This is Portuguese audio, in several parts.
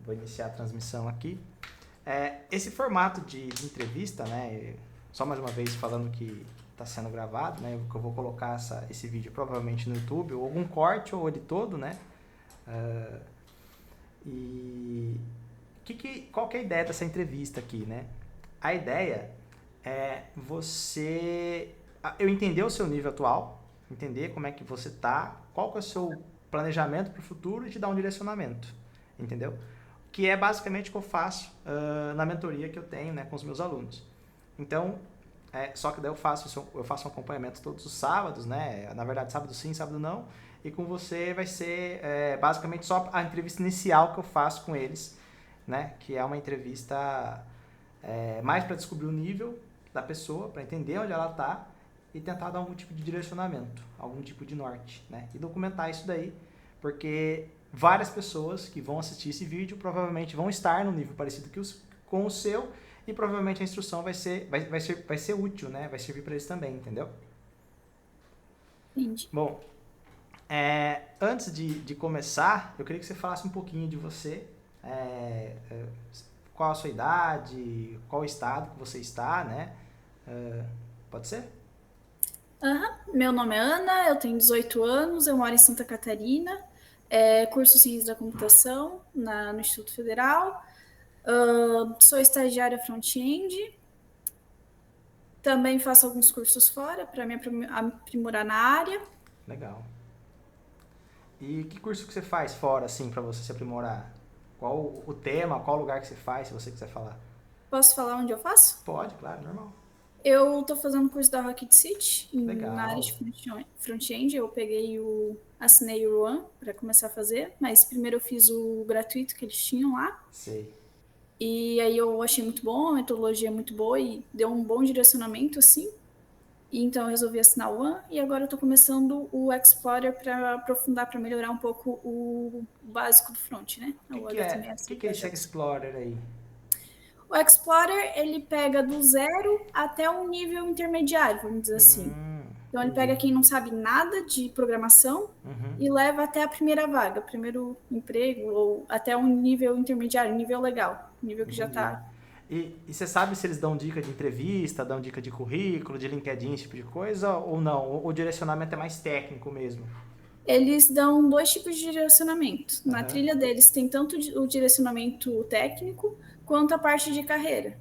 Vou iniciar a transmissão aqui. Esse formato de entrevista, né? Só mais uma vez falando que está sendo gravado, né? Eu vou colocar esse vídeo provavelmente no YouTube, ou algum corte, ou ele todo, né? E qual que é a ideia dessa entrevista aqui, né? A ideia é eu entender o seu nível atual, entender como é que você tá, qual que é o seu planejamento para o futuro e te dar um direcionamento, entendeu? Que é basicamente o que eu faço na mentoria que eu tenho, né, com os meus alunos. Então, só que daí eu faço um acompanhamento todos os sábados, né? Na verdade, sábado sim, sábado não. E com você vai ser basicamente só a entrevista inicial que eu faço com eles, né? Que é uma entrevista mais para descobrir o nível da pessoa, para entender onde ela está e tentar dar algum tipo de direcionamento, algum tipo de norte, né? E documentar isso daí, porque várias pessoas que vão assistir esse vídeo provavelmente vão estar no nível parecido com o seu e provavelmente a instrução vai ser útil, né? Vai servir para eles também, entendeu? Entendi. Bom, antes de começar, eu queria que você falasse um pouquinho de você, qual a sua idade, qual o estado que você está, né? Pode ser? Meu nome é Ana, eu tenho 18 anos, eu moro em Santa Catarina, curso Ciência da Computação no Instituto Federal, sou estagiária front-end, também faço alguns cursos fora para me aprimorar na área. Legal. E que curso que você faz fora, assim, para você se aprimorar? Qual o tema, qual lugar que você faz, se você quiser falar? Posso falar onde eu faço? Pode, claro, normal. Eu estou fazendo curso da Rocket City na área Legal. de front-end. Eu assinei o One para começar a fazer, mas primeiro eu fiz o gratuito que eles tinham lá. Sei. E aí eu achei muito bom, a metodologia é muito boa e deu um bom direcionamento, assim. E então eu resolvi assinar o One e agora eu estou começando o Explorer para aprofundar, para melhorar um pouco o básico do front, né? O que, O que é, HTML o que, e que é esse Ajax. Explorer aí? O Explorer, ele pega do zero até um nível intermediário, vamos dizer assim. Então ele Entendi. pega quem não sabe nada de programação Uhum. e leva até a primeira vaga, primeiro emprego, ou até um nível intermediário, nível legal, nível que já Entendi. está. E você sabe se eles dão dica de entrevista, dão dica de currículo, de LinkedIn, esse tipo de coisa, ou não? Ou o direcionamento é mais técnico mesmo? Eles dão dois tipos de direcionamento. Na Aham. trilha deles tem tanto o direcionamento técnico quanto a parte de carreira.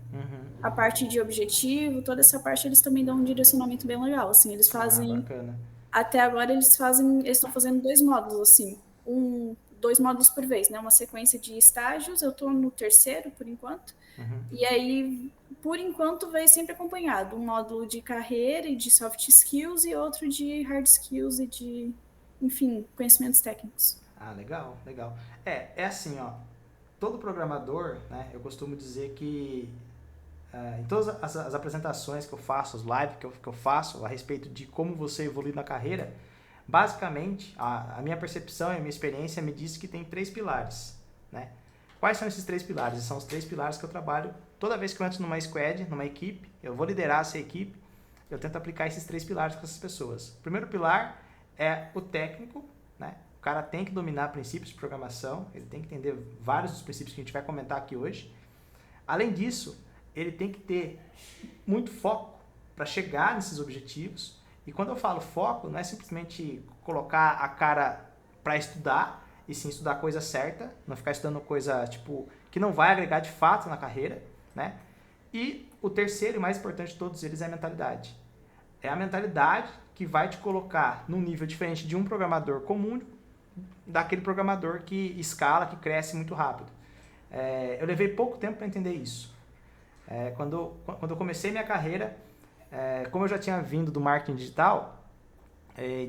A Uhum. parte de objetivo, toda essa parte eles também dão um direcionamento bem legal. Assim, eles Ah, fazem bacana. até agora eles estão fazendo dois módulos assim, dois módulos por vez, né? Uma sequência de estágios. Eu estou no terceiro por enquanto. Uhum. E aí, por enquanto, veio sempre acompanhado um módulo de carreira e de soft skills e outro de hard skills e de, enfim, conhecimentos técnicos. Ah, legal, legal. É assim, ó. Todo programador, né? Eu costumo dizer que em todas as apresentações que eu faço, as lives que eu faço a respeito de como você evolui na carreira, basicamente, a minha percepção e a minha experiência me diz que tem três pilares, né? Quais são esses três pilares? São os três pilares que eu trabalho toda vez que eu entro numa squad, numa equipe, eu vou liderar essa equipe, eu tento aplicar esses três pilares com essas pessoas. O primeiro pilar é o técnico, né? O cara tem que dominar princípios de programação, ele tem que entender vários dos princípios que a gente vai comentar aqui hoje. Além disso, ele tem que ter muito foco para chegar nesses objetivos. E quando eu falo foco, não é simplesmente colocar a cara para estudar, e sim estudar a coisa certa, não ficar estudando coisa tipo que não vai agregar de fato na carreira, né? E o terceiro e mais importante de todos eles é a mentalidade. É a mentalidade que vai te colocar num nível diferente de um programador comum, daquele programador que escala, que cresce muito rápido. Eu levei pouco tempo para entender isso. Quando eu comecei minha carreira, como eu já tinha vindo do marketing digital,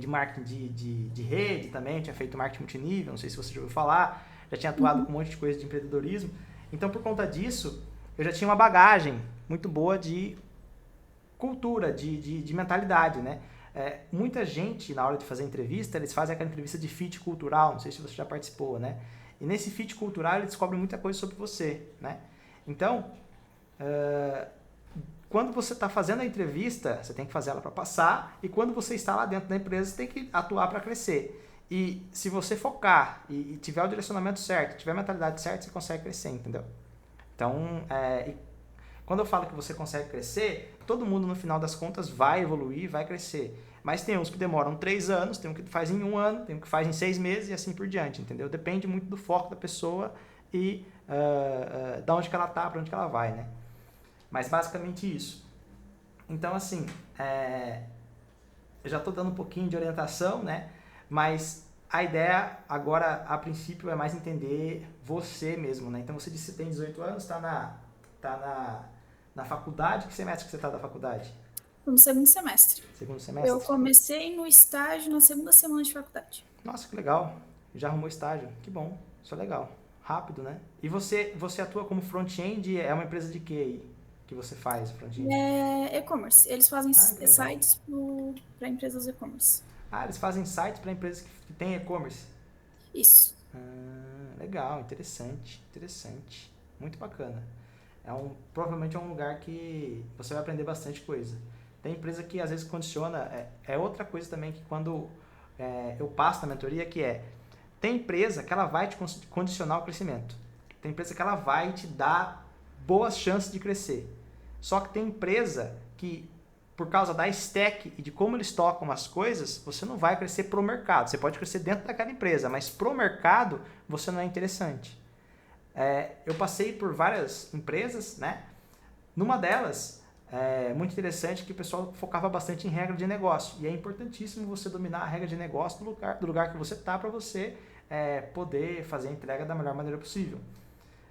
de marketing de rede também, tinha feito marketing multinível, não sei se você já ouviu falar, já tinha atuado com um monte de coisa de empreendedorismo. Então, por conta disso, eu já tinha uma bagagem muito boa de cultura, de mentalidade, né? Muita gente, na hora de fazer entrevista, eles fazem aquela entrevista de fit cultural, não sei se você já participou, né? E nesse fit cultural, eles descobrem muita coisa sobre você, né? Então, quando você está fazendo a entrevista, você tem que fazer ela para passar, e quando você está lá dentro da empresa, você tem que atuar para crescer. E se você focar e tiver o direcionamento certo, tiver a mentalidade certa, você consegue crescer, entendeu? Então, quando eu falo que você consegue crescer, todo mundo no final das contas vai evoluir, vai crescer. Mas tem uns que demoram 3 anos, tem um que faz em 1 ano, tem um que faz em 6 meses e assim por diante, entendeu? Depende muito do foco da pessoa e da onde que ela tá, para onde que ela vai, né? Mas basicamente isso. Então, assim, eu já estou dando um pouquinho de orientação, né? Mas a ideia agora, a princípio, é mais entender você mesmo, né? Então, você disse que você tem 18 anos, está na faculdade. Que semestre que você está da faculdade? No segundo semestre. Segundo semestre? Eu comecei no estágio na segunda semana de faculdade. Nossa, que legal. Já arrumou estágio. Que bom. Isso é legal. Rápido, né? E você atua como front-end? É uma empresa de quê aí que você faz front-end? É e-commerce. Eles fazem Ah, que legal. sites para empresas e-commerce. Ah, eles fazem sites para empresas que têm e-commerce. Isso. Legal, interessante, interessante. Muito bacana. Provavelmente é um lugar que você vai aprender bastante coisa. Tem empresa que às vezes condiciona. É outra coisa também que quando eu passo na mentoria, que tem empresa que ela vai te condicionar o crescimento. Tem empresa que ela vai te dar boas chances de crescer. Só que tem empresa que, por causa da stack e de como eles tocam as coisas, você não vai crescer pro mercado. Você pode crescer dentro daquela empresa, mas pro mercado você não é interessante. Eu passei por várias empresas, né? Numa delas, muito interessante que o pessoal focava bastante em regra de negócio. E é importantíssimo você dominar a regra de negócio do lugar que você está para você poder fazer a entrega da melhor maneira possível.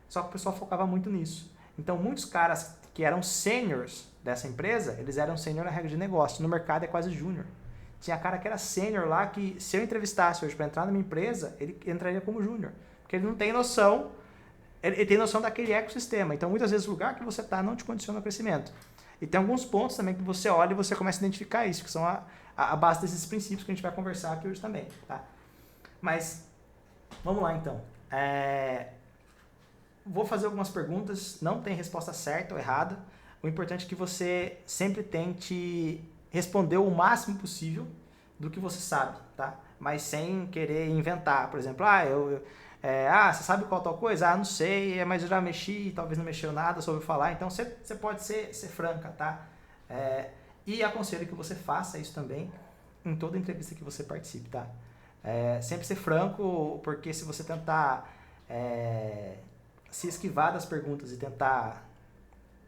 Só que o pessoal focava muito nisso. Então, muitos caras que eram seniors dessa empresa, eles eram sênior na regra de negócio. No mercado é quase júnior. Tinha cara que era sênior lá que, se eu entrevistasse hoje para entrar na minha empresa, ele entraria como júnior. Porque ele não tem noção, ele tem noção daquele ecossistema. Então, muitas vezes, o lugar que você está não te condiciona ao crescimento. E tem alguns pontos também que você olha e você começa a identificar isso, que são a base desses princípios que a gente vai conversar aqui hoje também. Tá? Mas, vamos lá então. Vou fazer algumas perguntas, não tem resposta certa ou errada. O importante é que você sempre tente responder o máximo possível do que você sabe, tá? Mas sem querer inventar. Por exemplo, você sabe qual tal coisa? Não sei, mas eu já mexi, talvez não mexeu nada, só ouviu falar. Então, você pode ser franca, tá? E aconselho que você faça isso também em toda entrevista que você participe, tá? Sempre ser franco, porque se você tentar se esquivar das perguntas e tentar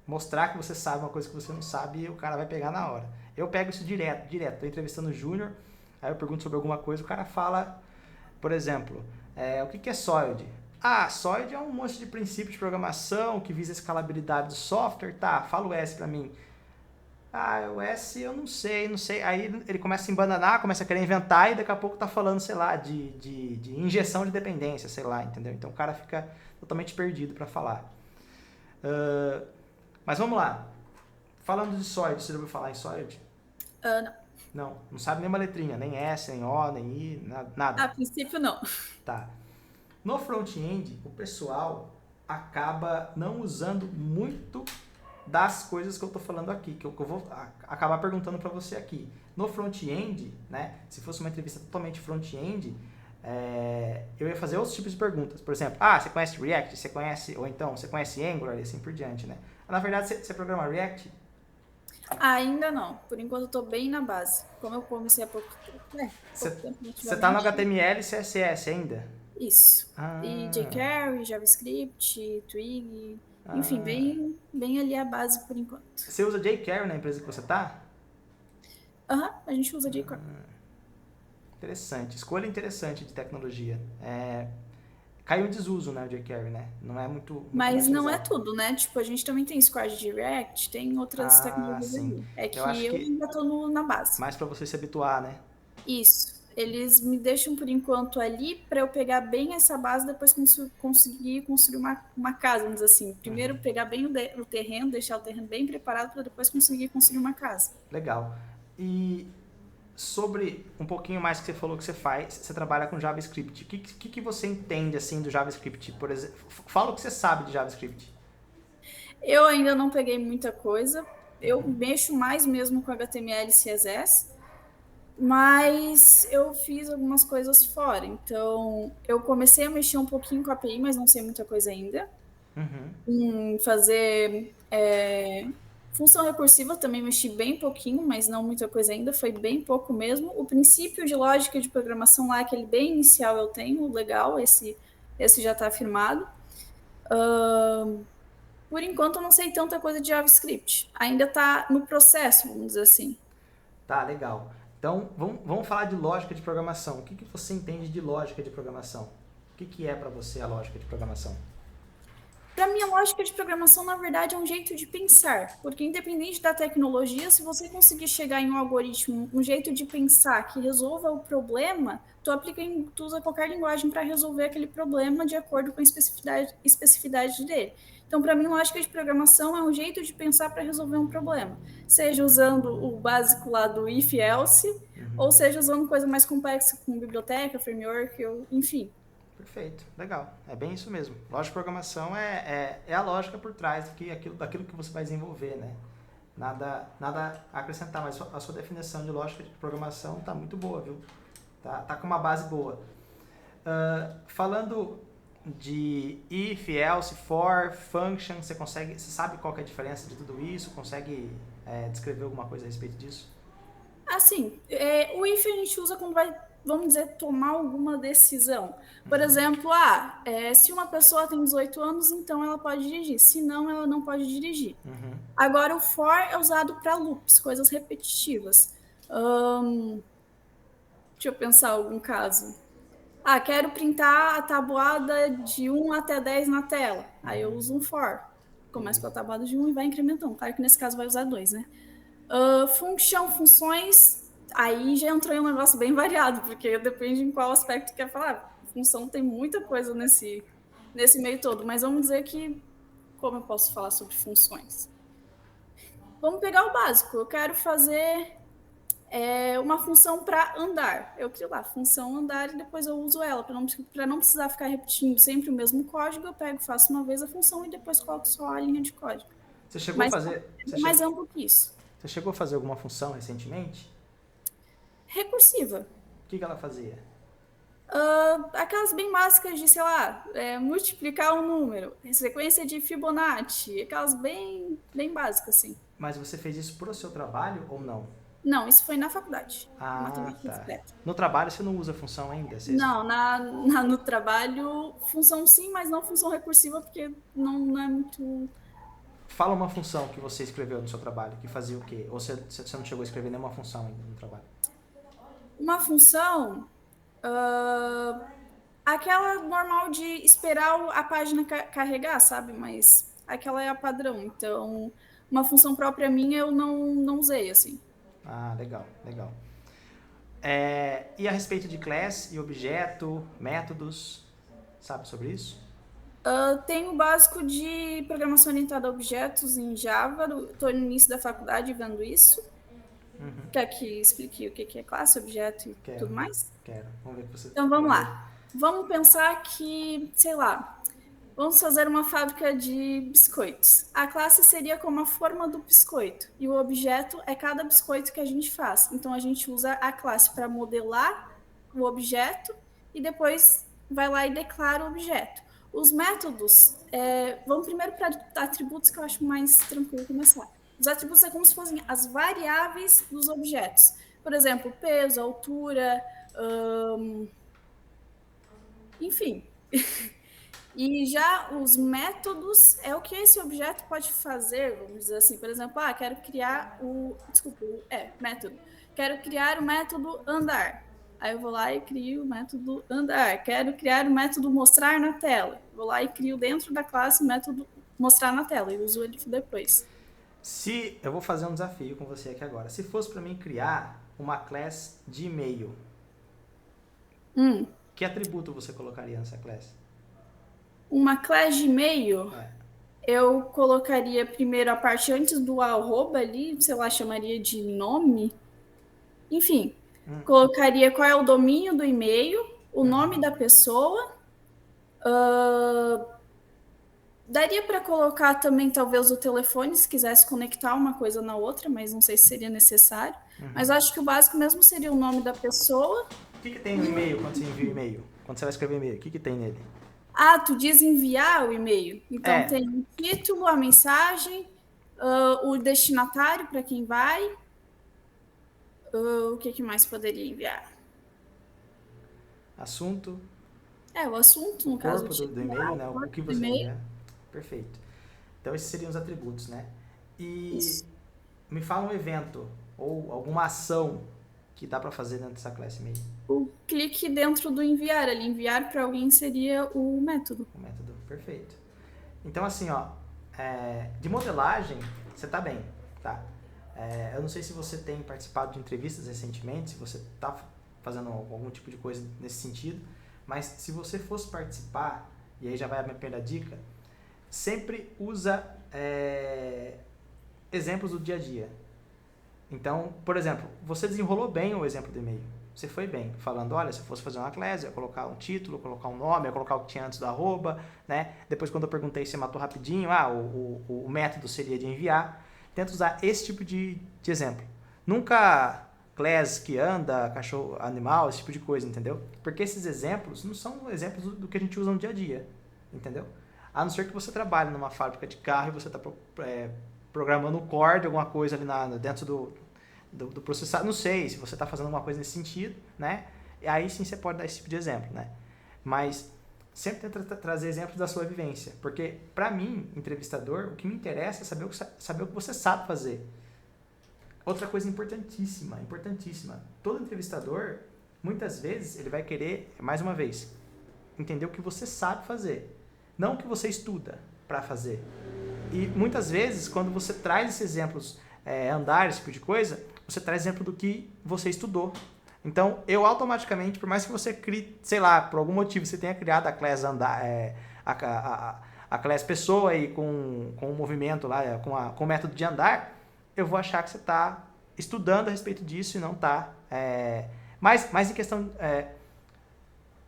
mostrar que você sabe uma coisa que você não sabe, o cara vai pegar na hora. Eu pego isso direto. Tô entrevistando o Júnior, aí eu pergunto sobre alguma coisa, o cara fala, por exemplo, o que é SOID? SOID é um monte de princípios de programação que visa a escalabilidade do software. Tá, fala o S pra mim. O S eu não sei. Aí ele começa a se embananar, começa a querer inventar e daqui a pouco tá falando, sei lá, de injeção de dependência, sei lá, entendeu? Então o cara fica totalmente perdido para falar. Mas vamos lá. Falando de SOID, você já ouviu falar em SOID? Não. Não sabe nenhuma letrinha, nem S, nem O, nem I, nada. A princípio, não. Tá. No front-end, o pessoal acaba não usando muito das coisas que eu estou falando aqui, que eu vou acabar perguntando para você aqui. No front-end, né, se fosse uma entrevista totalmente front-end, eu ia fazer outros tipos de perguntas. Por exemplo, você conhece React? Você conhece, ou então, você conhece Angular e assim por diante, né? Na verdade, você programa React? Ainda não. Por enquanto, eu estou bem na base. Como eu comecei há pouco tempo. Você está no HTML e CSS ainda? Isso. E jQuery, JavaScript, Twig... Enfim, bem ali a base por enquanto. Você usa jQuery na empresa que você está? A gente usa jQuery. Interessante. Escolha interessante de tecnologia. Caiu em desuso, né, o jQuery, né? Não é muito Mas não é tudo, né? Tipo, a gente também tem Squad de React, tem outras tecnologias ali. É que eu ainda tô na base. Mais para você se habituar, né? Isso. Eles me deixam por enquanto ali para eu pegar bem essa base, depois conseguir construir uma casa, vamos dizer assim. Primeiro pegar bem o terreno, deixar o terreno bem preparado para depois conseguir construir uma casa. Legal. E sobre um pouquinho mais que você falou que você trabalha com JavaScript. O que você entende assim do JavaScript? Por exemplo, fala o que você sabe de JavaScript. Eu ainda não peguei muita coisa. Eu mexo mais mesmo com HTML e CSS. mas eu fiz algumas coisas fora. Então, eu comecei a mexer um pouquinho com a API, mas não sei muita coisa ainda. Uhum. Em fazer função recursiva também mexi bem pouquinho, mas não muita coisa ainda, foi bem pouco mesmo. O princípio de lógica de programação lá, aquele bem inicial eu tenho, legal, esse já está afirmado. Por enquanto eu não sei tanta coisa de JavaScript, ainda está no processo, vamos dizer assim. Tá, legal. Então, vamos falar de lógica de programação. O que você entende de lógica de programação? O que é para você a lógica de programação? Para mim, a lógica de programação, na verdade, é um jeito de pensar, porque independente da tecnologia, se você conseguir chegar em um algoritmo, um jeito de pensar que resolva o problema, tu usa qualquer linguagem para resolver aquele problema de acordo com a especificidade dele. Então, para mim, lógica de programação é um jeito de pensar para resolver um problema, seja usando o básico lá do if-else, ou seja usando coisa mais complexa com biblioteca, framework, enfim. Perfeito, legal. É bem isso mesmo. Lógica de programação é a lógica por trás daquilo que você vai desenvolver, né? Nada a acrescentar, mas a sua definição de lógica de programação está muito boa, viu? Tá com uma base boa. Falando de if, else, for, function, você sabe qual que é a diferença de tudo isso? Consegue descrever alguma coisa a respeito disso? Assim, o if a gente usa quando vai, vamos dizer, tomar alguma decisão. Por exemplo, se uma pessoa tem 18 anos, então ela pode dirigir. Se não, ela não pode dirigir. Agora, o for é usado para loops, coisas repetitivas. Deixa eu pensar algum caso. Quero printar a tabuada de 1 até 10 na tela. Aí eu uso um for. Começa com a tabuada de 1 e vai incrementando. Claro que nesse caso vai usar 2, né? Funções, aí já entrou em um negócio bem variado, porque depende em qual aspecto quer falar. Função tem muita coisa nesse meio todo, mas vamos dizer que, como eu posso falar sobre funções? Vamos pegar o básico. Eu quero fazer uma função para andar. Eu crio lá, função andar, e depois eu uso ela, para não precisar ficar repetindo sempre o mesmo código. Eu pego, faço uma vez a função e depois coloco só a linha de código. Você chegou a Mas fazer. é mais amplo que isso. Você chegou a fazer alguma função recentemente? Recursiva. O que ela fazia? Aquelas bem básicas de, sei lá, multiplicar um número, sequência de Fibonacci, aquelas bem básicas, assim. Mas você fez isso pro seu trabalho ou não? Não, isso foi na faculdade. Ah, Matemática tá. discreta. No trabalho você não usa função ainda? Não, no trabalho, função sim, mas não função recursiva, porque não é muito... Fala uma função que você escreveu no seu trabalho, que fazia o quê? Ou você não chegou a escrever nenhuma função ainda no trabalho? Uma função... aquela normal de esperar a página carregar, sabe? Mas aquela é a padrão. Então, uma função própria minha eu não usei, assim. Ah, legal, legal. E a respeito de class e objeto, métodos, sabe sobre isso? Tem o básico de programação orientada a objetos em Java. Estou no início da faculdade vendo isso. Quer que explique o que é classe, objeto e tudo mais? Quero. Vamos ver o que você... Então, vamos lá. Vamos pensar que, sei lá, vamos fazer uma fábrica de biscoitos. A classe seria como a forma do biscoito e o objeto é cada biscoito que a gente faz. Então, a gente usa a classe para modelar o objeto e depois vai lá e declara o objeto. Os métodos, vamos primeiro para atributos, que eu acho mais tranquilo começar. Os atributos é como se fossem as variáveis dos objetos. Por exemplo, peso, altura, enfim. E já os métodos é o que esse objeto pode fazer, vamos dizer assim. Por exemplo, quero criar método. Quero criar o método andar. Aí eu vou lá e crio o método andar. Quero criar o método mostrar na tela. Vou lá e crio dentro da classe o método mostrar na tela e uso ele depois. Eu vou fazer um desafio com você aqui agora. Se fosse para mim criar uma classe de e-mail, que atributo você colocaria nessa classe? Uma classe de e-mail, eu colocaria primeiro a parte antes do arroba ali, sei lá, chamaria de nome. Enfim, colocaria qual é o domínio do e-mail, o nome da pessoa. Daria para colocar também, talvez, o telefone, se quisesse conectar uma coisa na outra, mas não sei se seria necessário. Mas acho que o básico mesmo seria o nome da pessoa. O que tem no e-mail quando você envia o e-mail? Quando você vai escrever e-mail, o que tem nele? Ah, tu diz enviar o e-mail. Então É, tem o título, a mensagem, o destinatário para quem vai. O que mais poderia enviar? assunto, O assunto, o no caso, o corpo do título, e-mail, o né? O corpo que do você vai e-mail. enviar. Perfeito. Então esses seriam os atributos, né? E Isso. me fala um evento ou alguma ação que dá para fazer dentro dessa classe e-mail. O clique dentro do enviar, ali, enviar para alguém seria o método. O método, perfeito. Então assim, ó, de modelagem, você tá bem, tá? Eu não sei se você tem participado de entrevistas recentemente, se você está fazendo algum tipo de coisa nesse sentido, mas se você fosse participar, e aí já vai a minha primeira dica, sempre usa exemplos do dia a dia. Então, por exemplo, você desenrolou bem o exemplo do e-mail. Você foi bem, falando, olha, se eu fosse fazer uma classe, eu ia colocar um título, colocar um nome, ia colocar o que tinha antes do arroba, né? Depois, quando eu perguntei, você matou rapidinho, o método seria de enviar. Tenta usar esse tipo de exemplo. Nunca class que anda, cachorro, animal, esse tipo de coisa, entendeu? Porque esses exemplos não são exemplos do que a gente usa no dia a dia, entendeu? A não ser que você trabalhe numa fábrica de carro e você está programando um core de alguma coisa ali dentro do processador. Não sei se você está fazendo alguma coisa nesse sentido, né? E aí sim você pode dar esse tipo de exemplo, né? Mas sempre tenta trazer exemplos da sua vivência. Porque, para mim, entrevistador, o que me interessa é saber o que você sabe fazer. Outra coisa importantíssima. Todo entrevistador, muitas vezes, ele vai querer, mais uma vez, entender o que você sabe fazer. Não o que você estuda para fazer. E muitas vezes, quando você traz esses exemplos, andar, esse tipo de coisa, você traz exemplo do que você estudou. Então, eu automaticamente, por mais que você crie, sei lá, por algum motivo você tenha criado a classe andar, a classe pessoa aí com o movimento lá, com o método de andar, eu vou achar que você está estudando a respeito disso e não está. Mas em questão.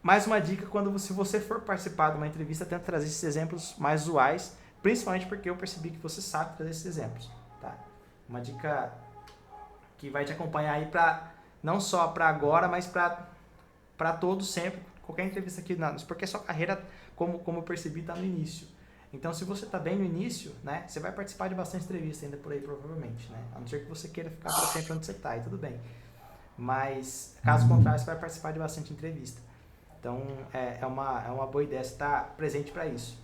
Mais uma dica, se você for participar de uma entrevista, tenta trazer esses exemplos mais usuais, principalmente porque eu percebi que você sabe trazer esses exemplos. Tá? Uma dica que vai te acompanhar aí não só para agora, mas para todos sempre, qualquer entrevista aqui, porque a sua carreira, como eu percebi, está no início. Então, se você está bem no início, né, você vai participar de bastante entrevista ainda por aí, provavelmente. Né? A não ser que você queira ficar para sempre onde você está, e tudo bem. Mas, caso contrário, você vai participar de bastante entrevista. Então, é uma boa ideia você estar presente para isso.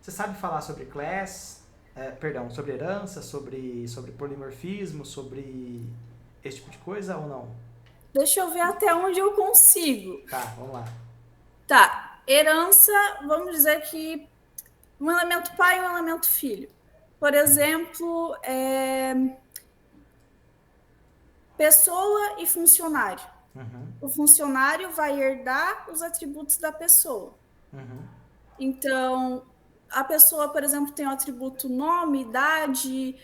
Você sabe falar sobre class, sobre herança, sobre polimorfismo, sobre esse tipo de coisa ou não? Deixa eu ver até onde eu consigo. Tá, vamos lá. Tá, herança, vamos dizer que um elemento pai e um elemento filho. Por exemplo, pessoa e funcionário. Uhum. O funcionário vai herdar os atributos da pessoa. Uhum. Então, a pessoa, por exemplo, tem o atributo nome, idade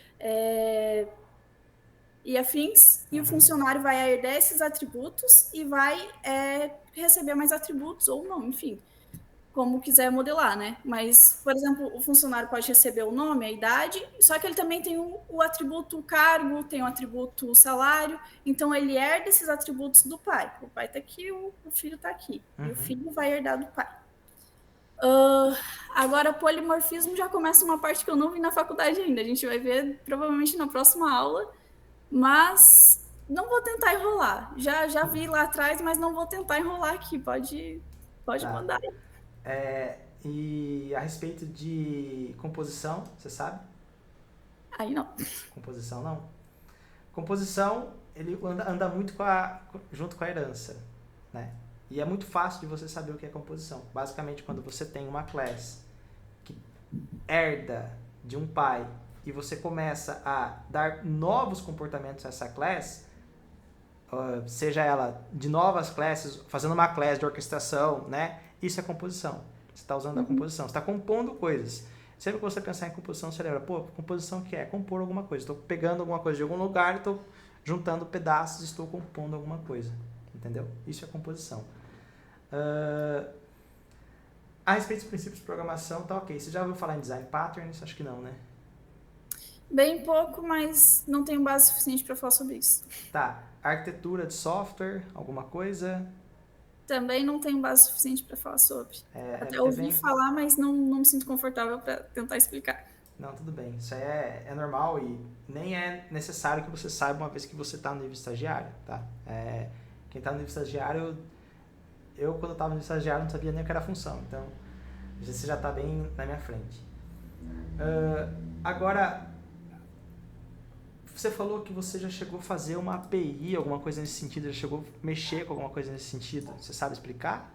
e afins, e o funcionário vai herdar esses atributos e vai receber mais atributos ou não, enfim, como quiser modelar, né? Mas, por exemplo, o funcionário pode receber o nome, a idade, só que ele também tem o atributo cargo, tem o atributo salário, então ele herda esses atributos do pai. O pai está aqui, o filho está aqui, e o filho vai herdar do pai. Agora, polimorfismo já começa uma parte que eu não vi na faculdade ainda. A gente vai ver provavelmente na próxima aula, mas não vou tentar enrolar. Já vi lá atrás, mas não vou tentar enrolar aqui. Pode Tá. mandar. E a respeito de composição, você sabe? Aí não. Composição não? Composição, ele anda muito junto com a herança, né? E é muito fácil de você saber o que é composição. Basicamente, quando você tem uma classe que herda de um pai e você começa a dar novos comportamentos a essa classe, seja ela de novas classes, fazendo uma classe de orquestração, né? Isso é composição. Você está usando a composição, você está compondo coisas. Sempre que você pensar em composição, você lembra, composição que é compor alguma coisa. Estou pegando alguma coisa de algum lugar, estou juntando pedaços, estou compondo alguma coisa. Entendeu? Isso é composição. A respeito dos princípios de programação, tá ok. Você já ouviu falar em design patterns? Acho que não, né? Bem pouco, mas não tenho base suficiente para falar sobre isso. Tá. Arquitetura de software, alguma coisa? Também não tenho base suficiente para falar sobre. Até É ouvi bem... falar, mas não me sinto confortável para tentar explicar. Não, tudo bem. Isso aí é normal e nem é necessário que você saiba uma vez que você está no nível estagiário, tá? Quem está no nível estagiário, eu quando estava no nível estagiário não sabia nem o que era função, então você já está bem na minha frente. Agora, você falou que você já chegou a fazer uma API, alguma coisa nesse sentido, já chegou a mexer com alguma coisa nesse sentido. Você sabe explicar,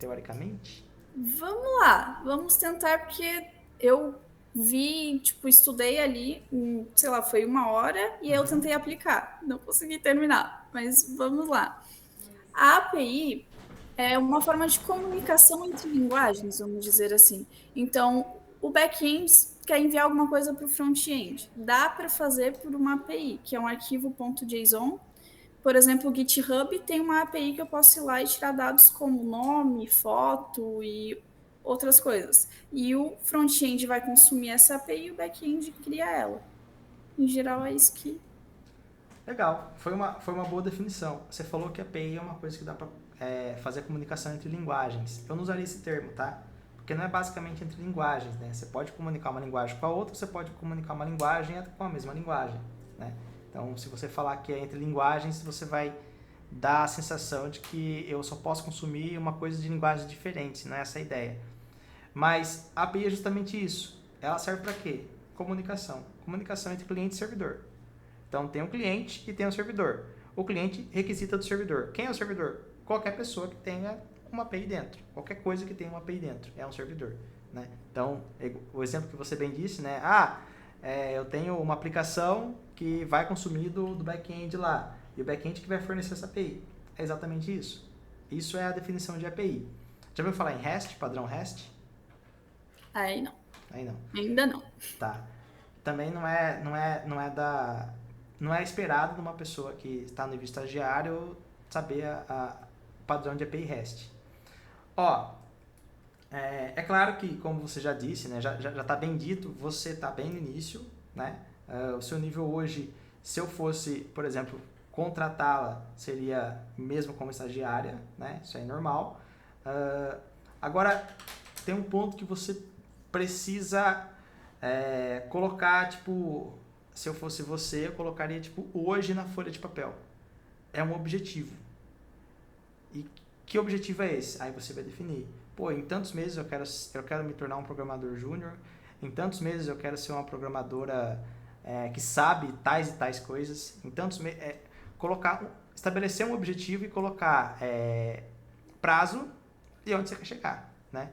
teoricamente? Vamos lá, vamos tentar, porque eu vi, tipo, estudei ali, sei lá, foi 1 hora e eu tentei aplicar. Não consegui terminar, mas vamos lá. A API é uma forma de comunicação entre linguagens, vamos dizer assim. Então, o back-end quer enviar alguma coisa para o front-end. Dá para fazer por uma API, que é um arquivo .json. Por exemplo, o GitHub tem uma API que eu posso ir lá e tirar dados como nome, foto e outras coisas. E o front-end vai consumir essa API e o back-end cria ela. Em geral, é isso que... Legal, foi uma boa definição. Você falou que a API é uma coisa que dá para fazer a comunicação entre linguagens. Eu não usaria esse termo, tá? Porque não é basicamente entre linguagens, né? Você pode comunicar uma linguagem com a outra, você pode comunicar uma linguagem com a mesma linguagem, né? Então, se você falar que é entre linguagens, você vai dar a sensação de que eu só posso consumir uma coisa de linguagens diferentes, não é essa a ideia. Mas a API é justamente isso. Ela serve para quê? Comunicação. Comunicação entre cliente e servidor. Então, tem um cliente e tem um servidor. O cliente requisita do servidor. Quem é o servidor? Qualquer pessoa que tenha uma API dentro. Qualquer coisa que tenha uma API dentro é um servidor, né? Então, o exemplo que você bem disse, né? Eu tenho uma aplicação que vai consumir do back-end lá. E o back-end que vai fornecer essa API. É exatamente isso. Isso é a definição de API. Já ouviu falar em REST, padrão REST? Aí não. Aí não. Ainda não. Tá. Também não é esperado de uma pessoa que está no nível estagiário saber o padrão de API REST. É claro que, como você já disse, né, já está bem dito, você está bem no início, né? O seu nível hoje, se eu fosse, por exemplo, contratá-la, seria mesmo como estagiária, né? Isso é normal. Agora, tem um ponto que você precisa colocar, tipo, se eu fosse você, eu colocaria, tipo, hoje na folha de papel. É um objetivo. E que objetivo é esse? Aí você vai definir. Pô, em tantos meses eu quero me tornar um programador júnior, em tantos meses eu quero ser uma programadora que sabe tais e tais coisas, em tantos meses... estabelecer um objetivo e colocar prazo e onde você quer chegar, né?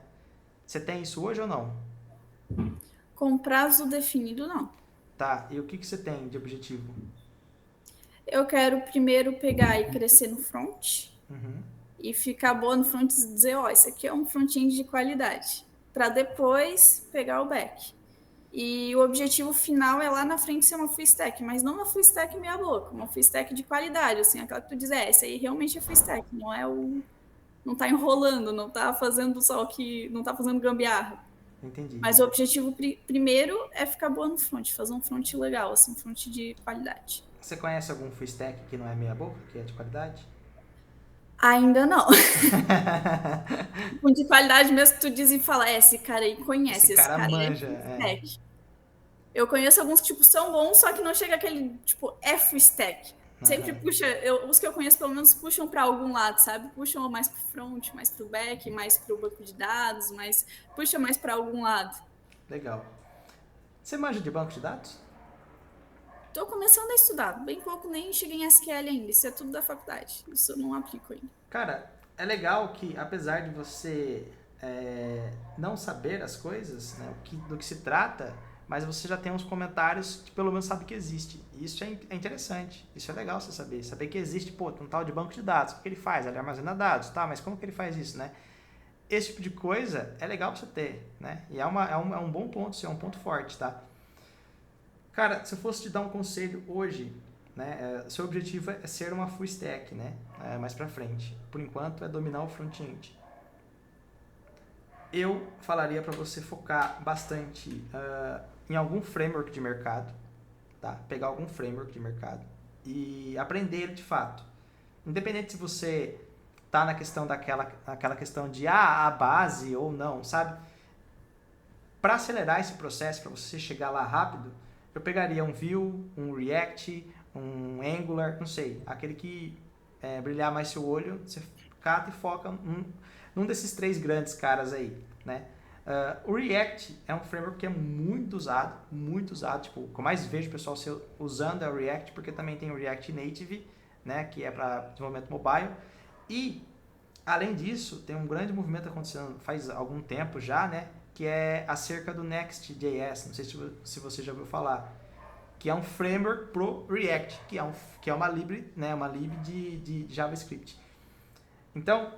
Você tem isso hoje ou não? Com prazo definido, não. Tá, e o que você tem de objetivo? Eu quero primeiro pegar e crescer no front e ficar boa no front e dizer, isso aqui é um front-end de qualidade, para depois pegar o back. E o objetivo final é lá na frente ser uma full stack, mas não uma full stack meia boca, uma full stack de qualidade, assim, aquela que tu diz, essa aí realmente é full stack, não tá enrolando, não tá fazendo não tá fazendo gambiarra. Entendi. Mas o objetivo primeiro é ficar boa no front, fazer um front legal, assim, um front de qualidade. Você conhece algum full stack que não é meia boca, que é de qualidade? Ainda não. De qualidade mesmo que tu diz e fala, esse cara aí conhece, esse cara manja. É full stack. Eu conheço alguns que, tipo, são bons, só que não chega aquele, tipo, é full stack. Sempre puxa, os que eu conheço pelo menos puxam para algum lado, sabe? Puxam mais pro front, mais pro back, mais pro banco de dados, puxa mais para algum lado. Legal. Você manja de banco de dados? Tô começando a estudar, bem pouco, nem cheguei em SQL ainda, isso é tudo da faculdade, isso eu não aplico ainda. Cara, é legal que apesar de você não saber as coisas, né, do que se trata, mas você já tem uns comentários que pelo menos sabe que existe. E isso é interessante, isso é legal você saber. Saber que existe, um tal de banco de dados. O que ele faz? Ele armazena dados, tá? Mas como que ele faz isso, né? Esse tipo de coisa é legal você ter, né? E é um bom ponto, é um ponto forte, tá? Cara, se eu fosse te dar um conselho hoje, né? Seu objetivo é ser uma full stack, né? Mais pra frente. Por enquanto é dominar o front-end. eu falaria para você focar bastante em algum framework de mercado, tá? Pegar algum framework de mercado e aprender ele de fato. Independente se você tá na questão naquela questão de a base ou não, sabe? Para acelerar esse processo, para você chegar lá rápido, eu pegaria um Vue, um React, um Angular, não sei, aquele que brilhar mais seu olho, você cata e foca num desses 3 grandes caras aí, né? O React é um framework que é muito usado, tipo, o que eu mais vejo o pessoal usando é o React, porque também tem o React Native, né, que é para desenvolvimento mobile, e além disso, tem um grande movimento acontecendo faz algum tempo já, né, que é acerca do Next.js, não sei se você já ouviu falar, que é um framework pro React, que é uma lib, né, uma lib de JavaScript. Então,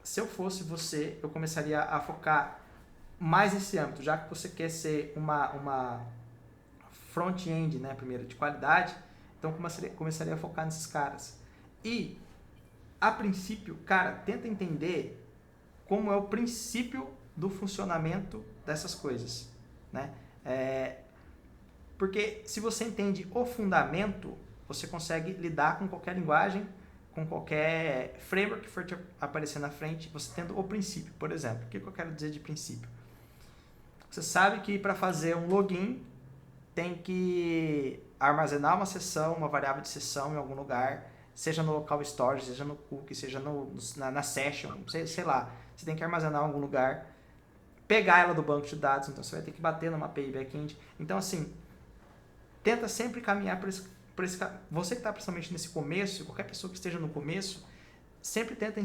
se eu fosse você, eu começaria a focar mais nesse âmbito, já que você quer ser uma front-end, né, primeiro, de qualidade, então começaria a focar nesses caras. E, a princípio, cara, tenta entender como é o princípio do funcionamento dessas coisas, né? Porque se você entende o fundamento, você consegue lidar com qualquer linguagem, com qualquer framework que for te aparecer na frente, você tendo o princípio. Por exemplo, o que eu quero dizer de princípio? Você sabe que para fazer um login, tem que armazenar uma sessão, uma variável de sessão em algum lugar, seja no local storage, seja no cookie, seja na session, sei lá. Você tem que armazenar em algum lugar, pegar ela do banco de dados, então você vai ter que bater numa API backend. Então, assim, tenta sempre caminhar por esse você que está principalmente nesse começo, qualquer pessoa que esteja no começo, sempre tenta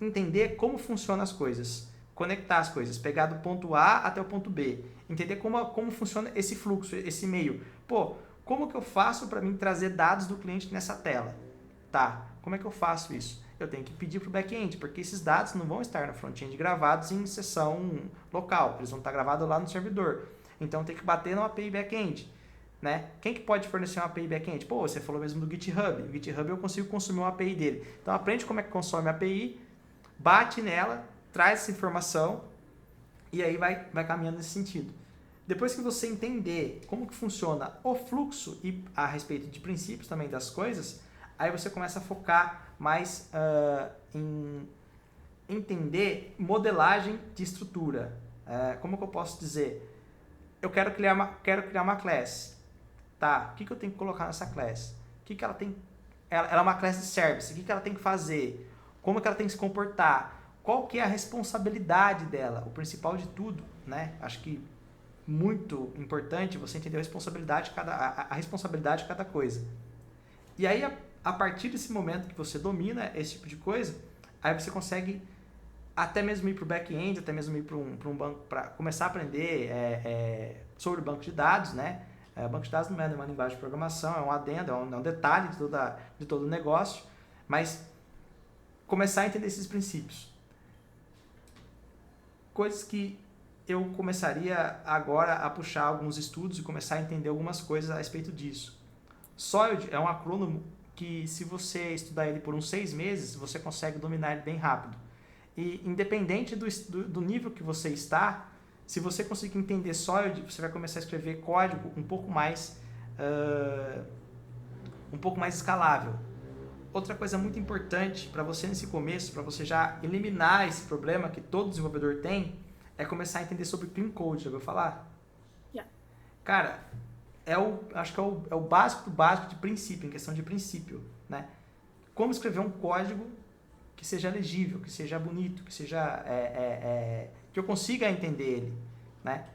entender como funcionam as coisas, conectar as coisas, pegar do ponto A até o ponto B, entender como funciona esse fluxo, esse e-mail. Pô, como que eu faço para mim trazer dados do cliente nessa tela? Tá, como é que eu faço isso? Eu tenho que pedir para o back-end, porque esses dados não vão estar no front-end gravados em sessão local, eles vão estar gravados lá no servidor. Então tem que bater numa API back-end. Né? Quem que pode fornecer uma API back-end? Pô, você falou mesmo do GitHub. O GitHub eu consigo consumir uma API dele. Então aprende como é que consome a API, bate nela, traz essa informação e aí vai caminhando nesse sentido. Depois que você entender como que funciona o fluxo e a respeito de princípios também das coisas, aí você começa a focar mais em entender modelagem de estrutura. Como que eu posso dizer? Eu quero criar uma class. Tá, o que eu tenho que colocar nessa class? O que ela tem? Ela é uma class de service. O que ela tem que fazer? Como que ela tem que se comportar? Qual que é a responsabilidade dela? O principal de tudo, né? Acho que muito importante você entender a responsabilidade de cada coisa. E aí, a partir desse momento que você domina esse tipo de coisa, aí você consegue até mesmo ir para o back-end, até mesmo ir para um banco, para começar a aprender sobre o banco de dados, né? O banco de dados não é uma linguagem de programação, é um adendo, é um detalhe de todo o negócio, mas começar a entender esses princípios. Coisas que eu começaria agora a puxar alguns estudos e começar a entender algumas coisas a respeito disso. SOID é um acrônimo que, se você estudar ele por uns 6 meses, você consegue dominar ele bem rápido. E independente do nível que você está, se você conseguir entender SOID, você vai começar a escrever código um pouco mais escalável. Outra coisa muito importante para você nesse começo, para você já eliminar esse problema que todo desenvolvedor tem, é começar a entender sobre Clean Code. Já ouviu falar? Yeah. Cara, acho que é o básico do básico de princípio, em questão de princípio, né? Como escrever um código que seja legível, que seja bonito, que seja que eu consiga entender ele, né?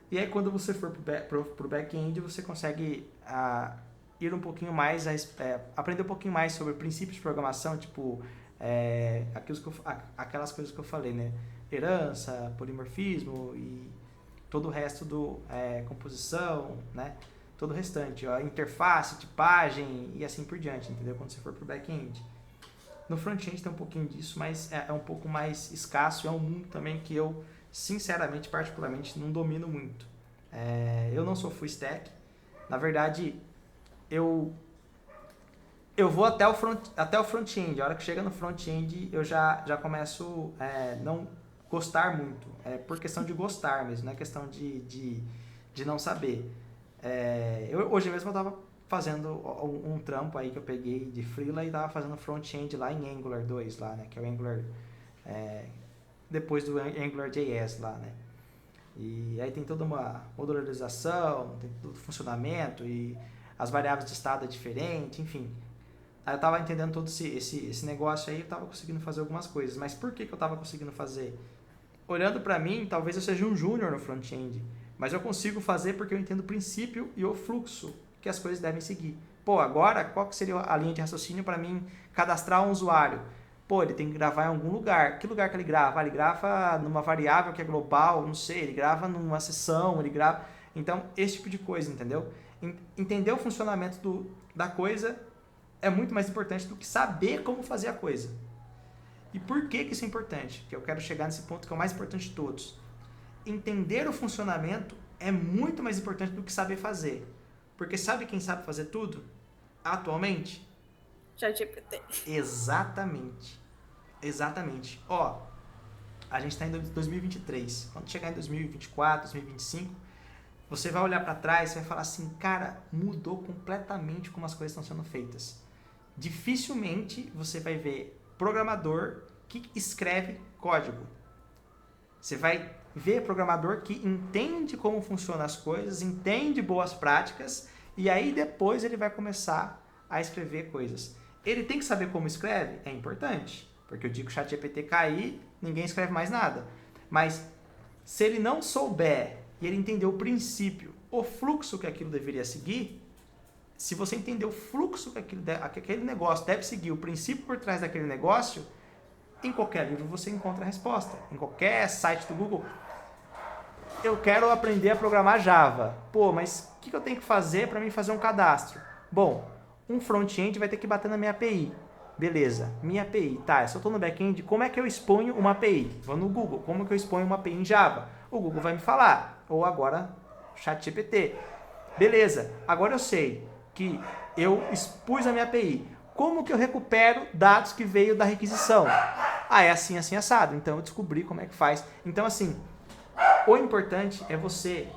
E aí quando você for pro back-end, você consegue ir um pouquinho mais, aprender um pouquinho mais sobre princípios de programação, tipo aquelas coisas que eu falei, né? Herança, polimorfismo e todo o resto do composição, né? Todo o restante, interface, tipagem e assim por diante, entendeu? Quando você for pro back-end. No front-end tem um pouquinho disso, mas é um pouco mais escasso e é um mundo também que eu, sinceramente, particularmente, não domino muito. Eu não sou full stack. Na verdade, eu vou até o front-end. A hora que chega no front-end, eu já começo não gostar muito. É por questão de gostar mesmo, não é questão de não saber. Hoje mesmo eu tava fazendo um trampo aí que eu peguei de freela e tava fazendo front-end lá em Angular 2 lá, né? Que é o Angular depois do AngularJS lá, né? E aí tem toda uma modularização, tem todo o funcionamento e as variáveis de estado é diferente, enfim. Aí eu tava entendendo todo esse negócio aí, eu tava conseguindo fazer algumas coisas. Mas por que eu tava conseguindo fazer? Olhando pra mim, talvez eu seja um júnior no front-end, mas eu consigo fazer porque eu entendo o princípio e o fluxo que as coisas devem seguir. Pô, agora, qual que seria a linha de raciocínio para mim cadastrar um usuário? Pô, ele tem que gravar em algum lugar. Que lugar que ele grava? Ele grava numa variável que é global, não sei, ele grava numa seção, ele grava... Então, esse tipo de coisa, entendeu? Entender o funcionamento da coisa é muito mais importante do que saber como fazer a coisa. E por que isso é importante? Porque eu quero chegar nesse ponto que é o mais importante de todos. Entender o funcionamento é muito mais importante do que saber fazer. Porque sabe quem sabe fazer tudo? Atualmente? ChatGPT. Exatamente. Exatamente. Ó, a gente está em 2023. Quando chegar em 2024, 2025, você vai olhar para trás e vai falar assim, cara, mudou completamente como as coisas estão sendo feitas. Dificilmente você vai ver programador que escreve código. Você vai ver programador que entende como funcionam as coisas, entende boas práticas e aí depois ele vai começar a escrever coisas. Ele tem que saber como escreve? É importante, porque eu digo que o ChatGPT cair, ninguém escreve mais nada. Mas se ele não souber e ele entender o princípio, o fluxo que aquilo deveria seguir, se você entender o fluxo que aquele negócio deve seguir, o princípio por trás daquele negócio, em qualquer livro você encontra a resposta. Em qualquer site do Google. Eu quero aprender a programar Java. Pô, mas o que eu tenho que fazer para mim fazer um cadastro? Bom, um front-end vai ter que bater na minha API. Beleza, minha API. Tá, se eu estou no back-end, como é que eu exponho uma API? Vou no Google, como que eu exponho uma API em Java? O Google vai me falar. Ou agora, ChatGPT. Beleza, agora eu sei que eu expus a minha API. Como que eu recupero dados que veio da requisição? É assim, assim, assado. Então, eu descobri como é que faz. Então, assim, o importante é você,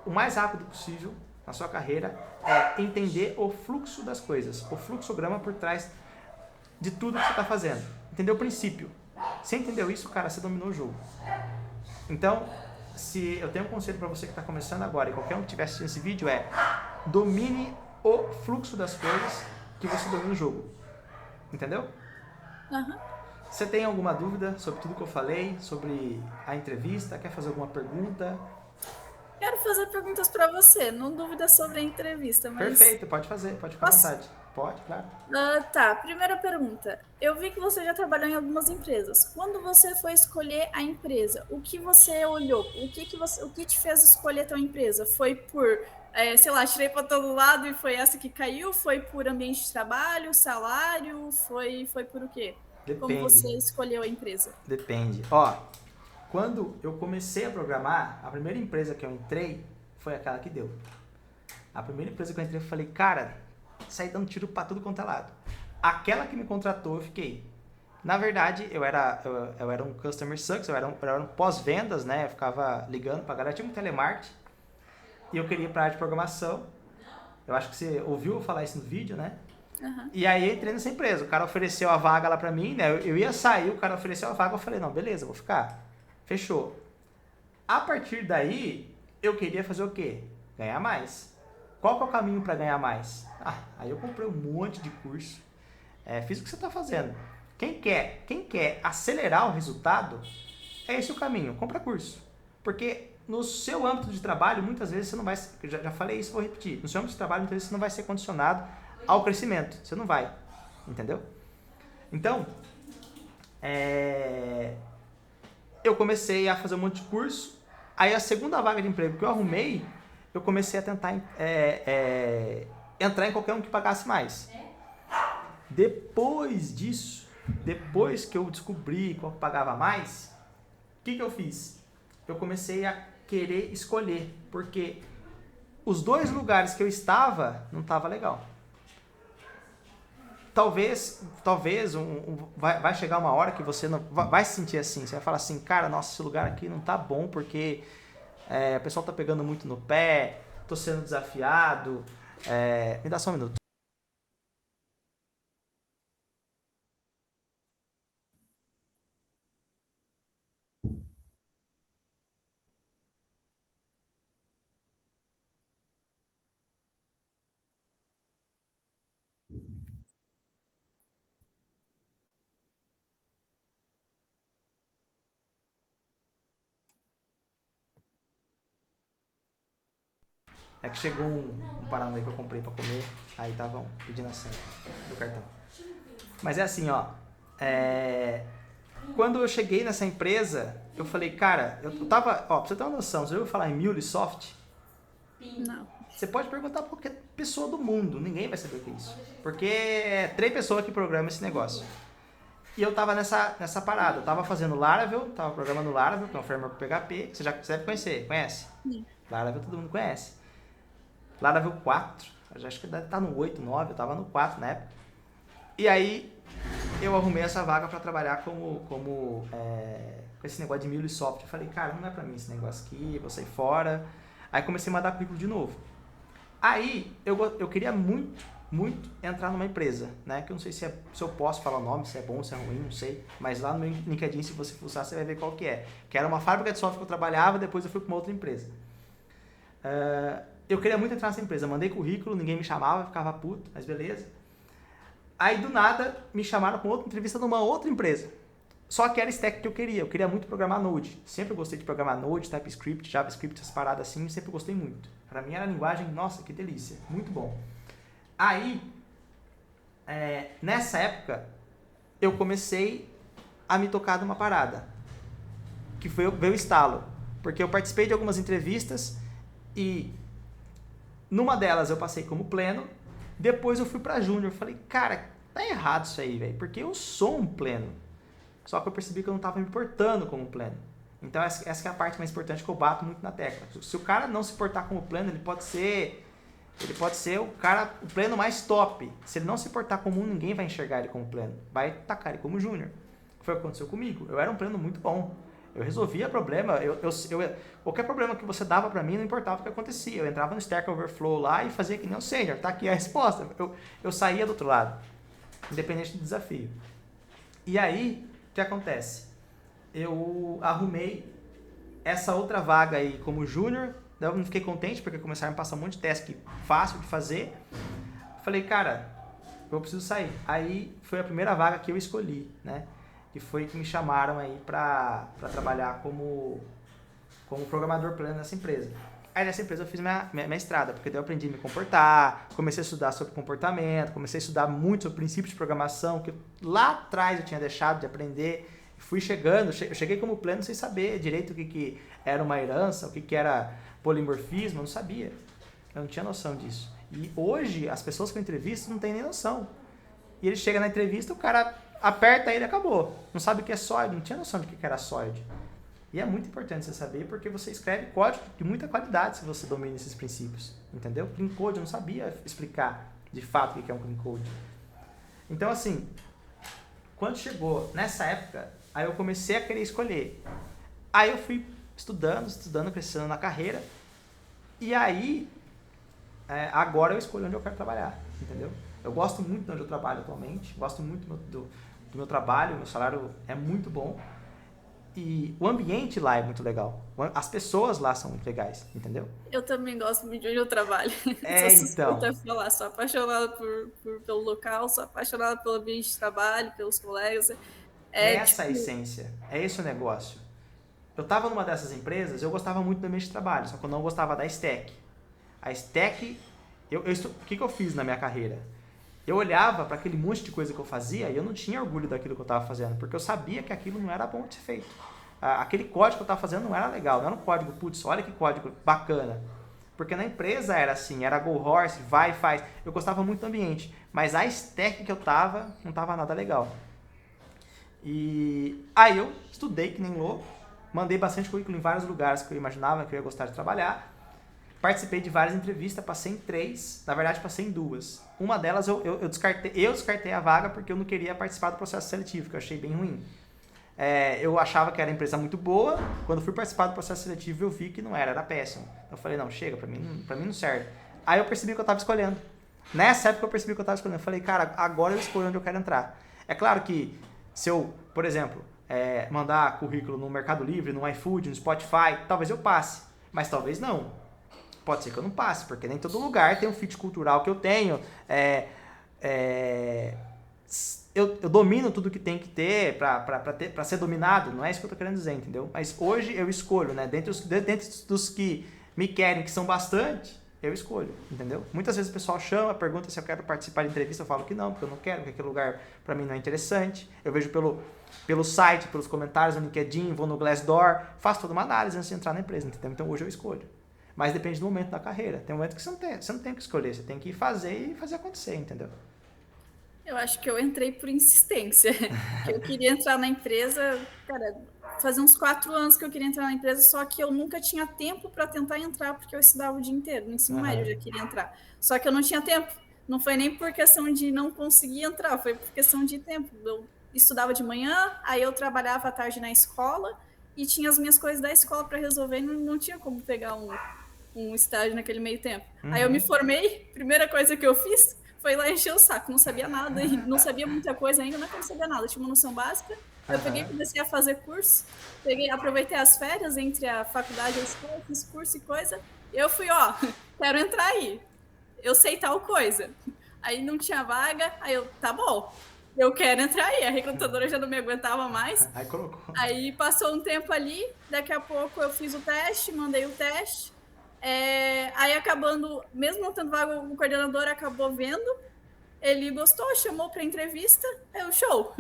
o mais rápido possível, na sua carreira, entender o fluxo das coisas. O fluxograma por trás de tudo que você está fazendo. Entender o princípio. Você entendeu isso, cara, você dominou o jogo. Então, se eu tenho um conselho para você que está começando agora, e qualquer um que estiver assistindo esse vídeo, domine o fluxo das coisas que você domina o jogo. Entendeu? Uhum. Você tem alguma dúvida sobre tudo que eu falei, sobre a entrevista? Quer fazer alguma pergunta? Quero fazer perguntas para você, não dúvida sobre a entrevista, mas... Perfeito, pode fazer, pode ficar à vontade. Pode, claro. Tá, primeira pergunta. Eu vi que você já trabalhou em algumas empresas. Quando você foi escolher a empresa, o que você olhou? O que te fez escolher a tua empresa? Foi por, sei lá, tirei para todo lado e foi essa que caiu? Foi por ambiente de trabalho, salário? Foi por o quê? Depende. Como você escolheu a empresa? Depende. Ó, quando eu comecei a programar, a primeira empresa que eu entrei foi aquela que deu. A primeira empresa que eu entrei, eu falei, cara, saí dando tiro pra tudo quanto é lado. Aquela que me contratou, eu fiquei. Na verdade, eu era um customer success, eu era um pós-vendas, né? Eu ficava ligando pra galera, tinha um telemarketing. E eu queria ir pra área de programação. Eu acho que você ouviu eu falar isso no vídeo, né? Uhum. E aí eu entrei nessa empresa. O cara ofereceu a vaga lá pra mim, né? Eu ia sair, o cara ofereceu a vaga, eu falei, não, beleza, vou ficar. Fechou. A partir daí, eu queria fazer o quê? Ganhar mais. Qual que é o caminho para ganhar mais? Aí eu comprei um monte de curso. Fiz o que você está fazendo. Quem quer acelerar o resultado, é esse o caminho. Compra curso. Porque no seu âmbito de trabalho, muitas vezes você não vai... Já falei isso, vou repetir. No seu âmbito de trabalho, muitas vezes você não vai ser condicionado ao crescimento. Você não vai. Entendeu? Então, eu comecei a fazer um monte de curso. Aí a segunda vaga de emprego que eu arrumei, eu comecei a tentar entrar em qualquer um que pagasse mais. Depois disso, depois que eu descobri qual que pagava mais, o que eu fiz? Eu comecei a querer escolher, porque os dois lugares que eu estava, não estava legal. talvez vai chegar uma hora que você não vai se sentir assim. Você vai falar assim, cara, nossa, esse lugar aqui não tá bom porque o pessoal tá pegando muito no pé, tô sendo desafiado. Me dá só um minuto. É que chegou um Paranauê que eu comprei pra comer, aí estavam pedindo a senha do cartão. Mas é assim, ó. Quando eu cheguei nessa empresa, eu falei, cara, eu tava. Ó, pra você ter uma noção, você já ouviu falar em MuleSoft? Não. Você pode perguntar pra qualquer pessoa do mundo, ninguém vai saber o que é isso. Porque é 3 pessoas que programam esse negócio. E eu tava nessa parada, eu tava fazendo Laravel, tava programando Laravel, que é um framework PHP, que você já deve conhecer, conhece? Sim. Laravel todo mundo conhece. Laravel 4, eu acho que deve estar no 8, 9, eu tava no 4 na época. E aí eu arrumei essa vaga para trabalhar com esse negócio de MuleSoft. Eu falei, cara, não é pra mim esse negócio aqui, vou sair fora. Aí comecei a mandar currículo de novo. Aí eu queria muito entrar numa empresa, né? Que eu não sei se eu posso falar o nome, se é bom, se é ruim, não sei. Mas lá no meu LinkedIn, se você fuçar, você vai ver qual que é. Que era uma fábrica de software que eu trabalhava, depois eu fui para uma outra empresa. Eu queria muito entrar nessa empresa, mandei currículo, ninguém me chamava, ficava puto, mas beleza. Aí do nada me chamaram para outra entrevista numa outra empresa. Só que era stack que eu queria muito programar Node. Sempre gostei de programar Node, TypeScript, JavaScript, essas paradas assim, sempre gostei muito. Para mim era a linguagem, nossa, que delícia, muito bom. Aí, nessa época, eu comecei a me tocar de uma parada, que veio o estalo. Porque eu participei de algumas entrevistas e numa delas eu passei como pleno, depois eu fui pra júnior. Falei, cara, tá errado isso aí, velho, porque eu sou um pleno. Só que eu percebi que eu não tava me portando como pleno. Então essa é a parte mais importante que eu bato muito na tecla. Se o cara não se portar como pleno, ele pode ser o pleno mais top. Se ele não se portar como um, ninguém vai enxergar ele como pleno. Vai tacar ele como júnior. Foi o que aconteceu comigo. Eu era um pleno muito bom. Eu resolvia problema. Qualquer problema que você dava pra mim, não importava o que acontecia. Eu entrava no Stack Overflow lá e fazia que nem o sênior. Tá aqui a resposta. Eu saía do outro lado. Independente do desafio. E aí, o que acontece? Eu arrumei essa outra vaga aí como júnior. Eu não fiquei contente porque começaram a me passar um monte de task fácil de fazer. Falei, cara, eu preciso sair. Aí foi a primeira vaga que eu escolhi, né? E foi que me chamaram aí pra trabalhar como programador pleno nessa empresa. Aí nessa empresa eu fiz minha estrada, porque daí eu aprendi a me comportar, comecei a estudar sobre comportamento, comecei a estudar muito sobre princípios de programação, que lá atrás eu tinha deixado de aprender. Fui chegando, eu cheguei como pleno sem saber direito o que era uma herança, o que era polimorfismo, eu não sabia. Eu não tinha noção disso. E hoje, as pessoas que eu entrevisto não têm nem noção. E ele chega na entrevista, o cara aperta ele e acabou. Não sabe o que é SOID, não tinha noção de que era SOID. E é muito importante você saber, porque você escreve código de muita qualidade se você domina esses princípios. Entendeu? Clean Code, eu não sabia explicar de fato o que é um Clean Code. Então, assim, quando chegou nessa época, aí eu comecei a querer escolher. Aí eu fui estudando, crescendo na carreira. E aí, agora eu escolho onde eu quero trabalhar, entendeu? Eu gosto muito de onde eu trabalho atualmente, gosto muito do meu trabalho, meu salário é muito bom. E o ambiente lá é muito legal. As pessoas lá são muito legais, entendeu? Eu também gosto muito de onde eu trabalho. Sou Então. suspeita a falar, sou apaixonada pelo local, sou apaixonada pelo ambiente de trabalho, pelos colegas. Essa é a essência, é esse o negócio. Eu estava numa dessas empresas, eu gostava muito do ambiente de trabalho, só que eu não gostava da stack. A stack, o que eu fiz na minha carreira? Eu olhava para aquele monte de coisa que eu fazia e eu não tinha orgulho daquilo que eu estava fazendo, porque eu sabia que aquilo não era bom de ser feito. Aquele código que eu estava fazendo não era legal, não era um código, putz, olha que código bacana. Porque na empresa era assim, era go horse, vai e faz. Eu gostava muito do ambiente, mas a stack que eu estava não estava nada legal. E aí eu estudei que nem louco, mandei bastante currículo em vários lugares que eu imaginava que eu ia gostar de trabalhar. participei de várias entrevistas, passei em 3, na verdade passei em 2. Uma delas eu descartei a vaga porque eu não queria participar do processo seletivo, que eu achei bem ruim. Eu achava que era uma empresa muito boa, quando fui participar do processo seletivo eu vi que não era péssimo. Então eu falei, não, chega, pra mim não serve. Aí eu percebi que eu estava escolhendo. Nessa época eu percebi que eu estava escolhendo. Eu falei, cara, agora eu escolho onde eu quero entrar. É claro que se eu, por exemplo, mandar currículo no Mercado Livre, no iFood, no Spotify, talvez eu passe, mas talvez não. Pode ser que eu não passe, porque nem todo lugar tem um fit cultural que eu tenho. Eu domino tudo que tem que ter para ser dominado, não é isso que eu tô querendo dizer, entendeu? Mas hoje eu escolho, né? Dentre dos que me querem, que são bastante, eu escolho, entendeu? Muitas vezes o pessoal chama, pergunta se eu quero participar de entrevista, eu falo que não, porque eu não quero, porque aquele lugar para mim não é interessante. Eu vejo pelo site, pelos comentários no LinkedIn, vou no Glassdoor, faço toda uma análise antes de entrar na empresa, entendeu? Então hoje eu escolho. Mas depende do momento da carreira. Tem um momento que você não tem que escolher, você tem que fazer e fazer acontecer, entendeu? Eu acho que eu entrei por insistência. Eu queria entrar na empresa, cara, fazia uns 4 anos que eu queria entrar na empresa, só que eu nunca tinha tempo para tentar entrar, porque eu estudava o dia inteiro. No ensino médio eu já queria entrar. Só que eu não tinha tempo. Não foi nem por questão de não conseguir entrar, foi por questão de tempo. Eu estudava de manhã, aí eu trabalhava à tarde na escola e tinha as minhas coisas da escola para resolver e não tinha como pegar um estágio naquele meio tempo. Aí eu me formei, primeira coisa que eu fiz foi lá encher o saco, não sabia nada, não sabia muita coisa ainda, não é que eu não sabia nada, tinha uma noção básica. Eu peguei e comecei a fazer curso, aproveitei as férias entre a faculdade e a escola, fiz curso e coisa, eu fui, quero entrar aí, eu sei tal coisa. Aí não tinha vaga, aí eu, tá bom, eu quero entrar aí, a recrutadora já não me aguentava mais. Aí colocou. Aí passou um tempo ali, daqui a pouco eu fiz o teste, mandei o teste, aí acabando, mesmo não tendo vaga, o coordenador acabou vendo, ele gostou, chamou para entrevista, show.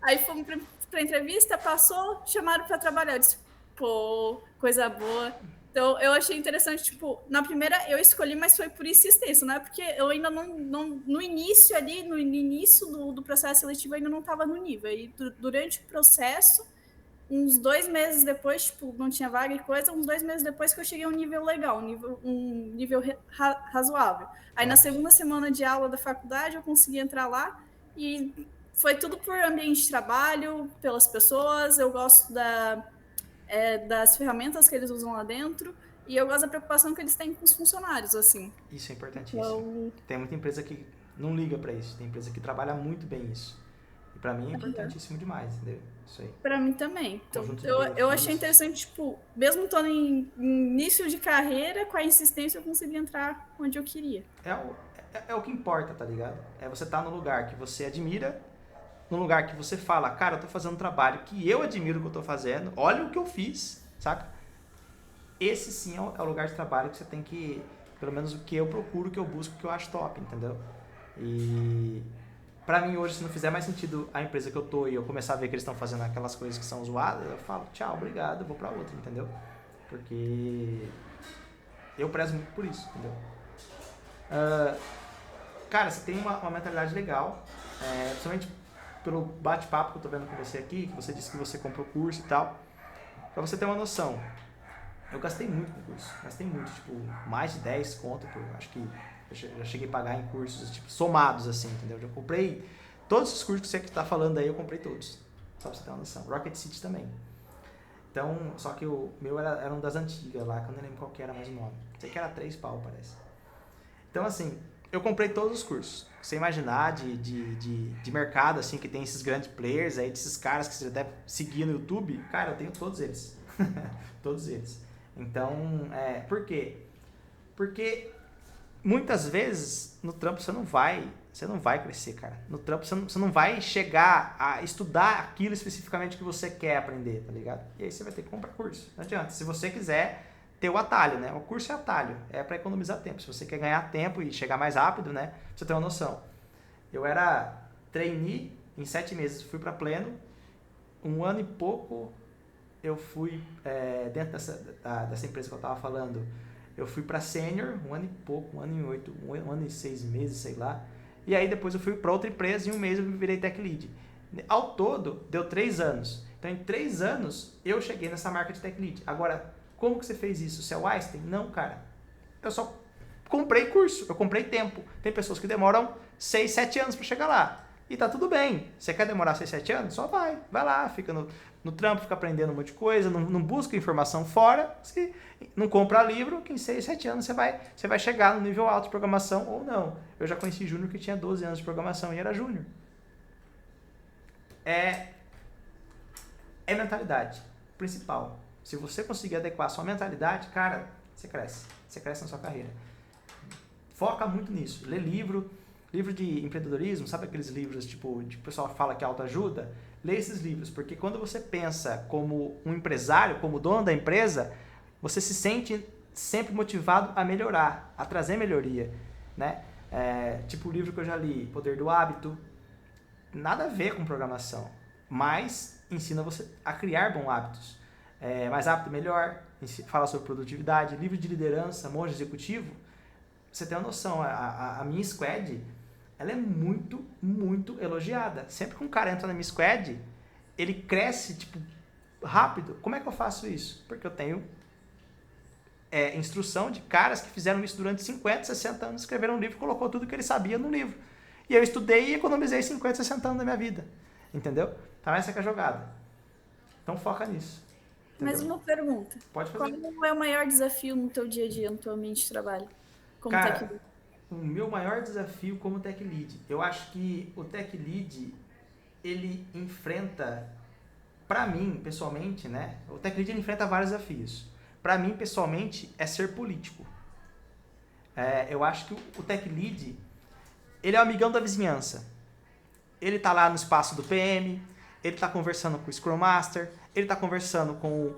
Aí fomos para entrevista, passou, chamaram para trabalhar. Eu disse, pô, coisa boa. Então eu achei interessante, tipo, na primeira eu escolhi, mas foi por insistência, não é porque eu ainda não no início ali, no início do processo seletivo, eu ainda não estava no nível. E durante o processo, uns 2 meses depois, tipo, não tinha vaga e coisa, uns 2 meses depois que eu cheguei a um nível legal, um nível razoável. Aí na segunda semana de aula da faculdade eu consegui entrar lá e foi tudo por ambiente de trabalho, pelas pessoas, eu gosto das ferramentas que eles usam lá dentro e eu gosto da preocupação que eles têm com os funcionários, assim. Isso é importantíssimo. Tem muita empresa que não liga para isso, tem empresa que trabalha muito bem isso. E para mim é importantíssimo demais, entendeu? Isso aí. Pra mim também. Então, eu achei interessante, tipo, mesmo estando em início de carreira, com a insistência eu consegui entrar onde eu queria. É o que importa, tá ligado? É você estar no lugar que você admira, no lugar que você fala, cara, eu tô fazendo um trabalho que eu admiro o que eu tô fazendo, olha o que eu fiz, saca? Esse sim é o lugar de trabalho que você tem que, pelo menos o que eu procuro, o que eu busco, o que eu acho top, entendeu? E pra mim hoje, se não fizer mais sentido a empresa que eu tô e eu começar a ver que eles estão fazendo aquelas coisas que são zoadas, eu falo, tchau, obrigado, eu vou pra outra, entendeu? Porque eu prezo muito por isso, entendeu? Cara, você tem uma mentalidade legal, principalmente pelo bate-papo que eu tô vendo com você aqui, que você disse que você comprou curso e tal. Pra você ter uma noção, eu gastei muito com curso, tipo, mais de 10 conto, acho que eu já cheguei a pagar em cursos, tipo, somados, assim, entendeu? Eu comprei todos os cursos que você está falando aí, eu comprei todos, só pra você ter uma noção. Rocket City também. Então, só que o meu era um das antigas lá, que eu não lembro qual que era mais o nome. Sei que era 3 pau, parece. Então, assim, eu comprei todos os cursos. Você imaginar de mercado, assim, que tem esses grandes players aí, desses caras que você deve seguir no YouTube, cara, eu tenho todos eles. Todos eles. Então, por quê? Porque muitas vezes no trampo você não vai crescer, cara. No trampo você não vai chegar a estudar aquilo especificamente que você quer aprender, tá ligado? E aí você vai ter que comprar curso. Não adianta. Se você quiser ter o atalho, né? O curso é atalho, é para economizar tempo. Se você quer ganhar tempo e chegar mais rápido, né? Pra você ter uma noção. Eu era trainee, em 7 meses fui para pleno, 1 ano e pouco eu fui dentro dessa empresa que eu tava falando. Eu fui para sênior, 1 ano e pouco, 1 ano e 8, 1 ano e 6 meses, sei lá. E aí depois eu fui para outra empresa e em 1 mês eu virei tech lead. Ao todo, deu 3 anos. Então em 3 anos eu cheguei nessa marca de tech lead. Agora, como que você fez isso? Você é o Einstein? Não, cara. Eu só comprei curso, eu comprei tempo. Tem pessoas que demoram 6, 7 anos para chegar lá. E tá tudo bem. Você quer demorar 6, 7 anos? Só vai lá, fica no trampo, fica aprendendo um monte de coisa, não busca informação fora, se não compra livro, que em 6, 7 anos você vai chegar no nível alto de programação ou não. Eu já conheci júnior que tinha 12 anos de programação e era júnior. É mentalidade principal. Se você conseguir adequar a sua mentalidade, cara, você cresce. Você cresce na sua carreira. Foca muito nisso. Lê livro de empreendedorismo, sabe aqueles livros tipo, de pessoal que fala que é autoajuda? Lê esses livros, porque quando você pensa como um empresário, como dono da empresa, você se sente sempre motivado a melhorar, a trazer melhoria, né? Tipo o livro que eu já li, Poder do Hábito, nada a ver com programação, mas ensina você a criar bons hábitos. Mais rápido, melhor, fala sobre produtividade, livro de liderança, Monge Executivo. Você tem uma noção, a minha squad, ela é muito, muito elogiada. Sempre que um cara entra na minha squad, ele cresce, tipo, rápido. Como é que eu faço isso? Porque eu tenho instrução de caras que fizeram isso durante 50, 60 anos, escreveram um livro e colocou tudo que ele sabia no livro. E eu estudei e economizei 50, 60 anos da minha vida. Entendeu? Então essa que é a jogada. Então foca nisso. Entendeu? Mas uma pergunta. Pode fazer. Qual é o maior desafio no teu dia a dia, no teu ambiente de trabalho? Como Cara, tech lead? o meu maior desafio como tech lead, eu acho que o tech lead, ele enfrenta, pra mim, pessoalmente, né? O tech lead ele enfrenta vários desafios. Pra mim, pessoalmente, é ser político. Eu acho que o tech lead, ele é o amigão da vizinhança. Ele tá lá no espaço do PM, ele tá conversando com o Scrum Master, ele tá conversando com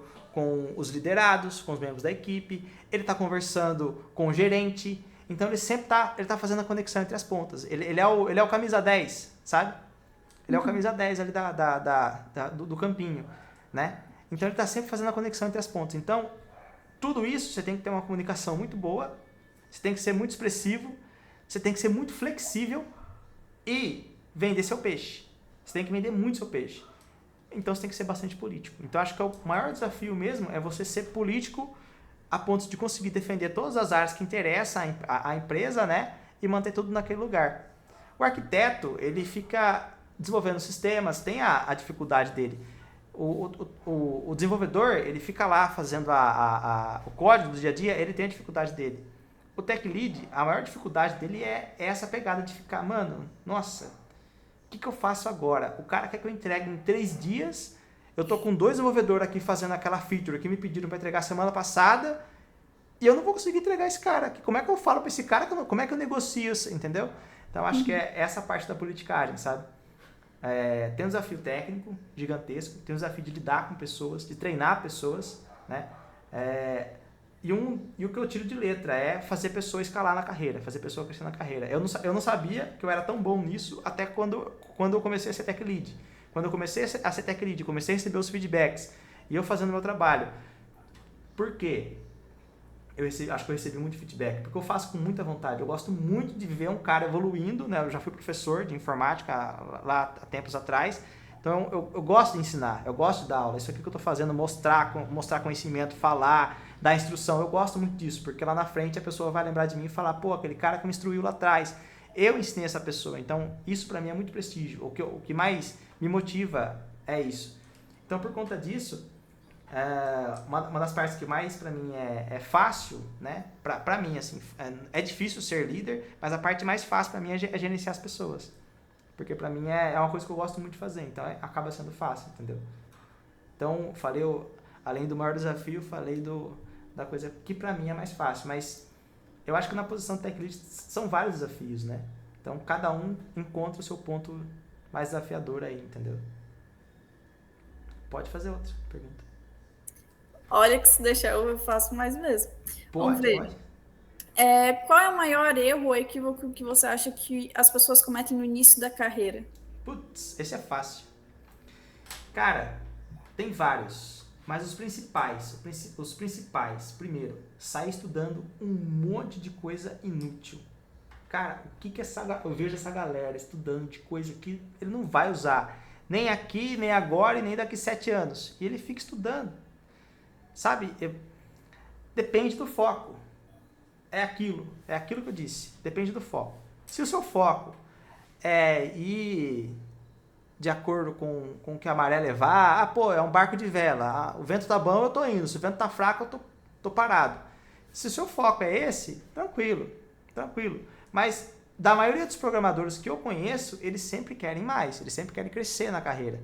os liderados, com os membros da equipe, ele tá conversando com o gerente. Então ele sempre tá fazendo a conexão entre as pontas. Ele é o camisa 10, sabe? Ele é o camisa 10 ali do campinho, né? Então ele tá sempre fazendo a conexão entre as pontas. Então, tudo isso você tem que ter uma comunicação muito boa, você tem que ser muito expressivo, você tem que ser muito flexível e vender seu peixe. Você tem que vender muito seu peixe. Então você tem que ser bastante político. Então acho que o maior desafio mesmo é você ser político a ponto de conseguir defender todas as áreas que interessam a empresa, né? E manter tudo naquele lugar. O arquiteto, ele fica desenvolvendo sistemas, tem a dificuldade dele. O desenvolvedor, ele fica lá fazendo o código do dia a dia, ele tem a dificuldade dele. O tech lead, a maior dificuldade dele é essa pegada de ficar, mano, nossa, o que eu faço agora? O cara quer que eu entregue em 3 dias, eu tô com 2 desenvolvedores aqui fazendo aquela feature que me pediram para entregar semana passada e eu não vou conseguir entregar esse cara aqui. Como é que eu falo para esse cara? Como é que eu negocio isso? Entendeu? Então, acho que é essa parte da politicagem, sabe? Tem um desafio técnico gigantesco, tem um desafio de lidar com pessoas, de treinar pessoas, né? E o que eu tiro de letra é fazer pessoa escalar na carreira, fazer pessoa crescer na carreira. Eu não sabia que eu era tão bom nisso até quando eu comecei a ser tech lead. Quando eu comecei a ser tech lead, comecei a receber os feedbacks e eu fazendo meu trabalho. Por quê? Acho que eu recebi muito feedback, porque eu faço com muita vontade. Eu gosto muito de ver um cara evoluindo, né? Eu já fui professor de informática lá há tempos atrás, então eu gosto de ensinar, eu gosto de dar aula. Isso aqui que eu estou fazendo, mostrar conhecimento, falar, dar instrução, eu gosto muito disso, porque lá na frente a pessoa vai lembrar de mim e falar, pô, aquele cara que me instruiu lá atrás, eu ensinei essa pessoa. Então isso para mim é muito prestígio. O que mais me motiva é isso. Então por conta disso, uma das partes que mais para mim é fácil, né? Para mim, assim, é difícil ser líder, mas a parte mais fácil para mim é gerenciar as pessoas. Porque para mim é uma coisa que eu gosto muito de fazer, então acaba sendo fácil, entendeu? Então, além do maior desafio, falei da coisa que para mim é mais fácil, mas eu acho que na posição de tech lead são vários desafios, né? Então, cada um encontra o seu ponto mais desafiador aí, entendeu? Pode fazer outra pergunta. Olha que se deixar eu faço mais mesmo. Pode. Qual é o maior erro ou equívoco que você acha que as pessoas cometem no início da carreira? Putz, esse é fácil. Cara, tem vários, mas os principais, primeiro, sai estudando um monte de coisa inútil. Cara, eu vejo essa galera estudando de coisa que ele não vai usar, nem aqui, nem agora e nem daqui 7 anos. E ele fica estudando. Sabe? Depende do foco. é aquilo que eu disse, depende do foco. Se o seu foco é ir de acordo com o que a maré levar, pô, é um barco de vela, o vento tá bom, eu tô indo, se o vento tá fraco, eu tô parado. Se o seu foco é esse, tranquilo. Mas da maioria dos programadores que eu conheço, eles sempre querem mais, eles sempre querem crescer na carreira.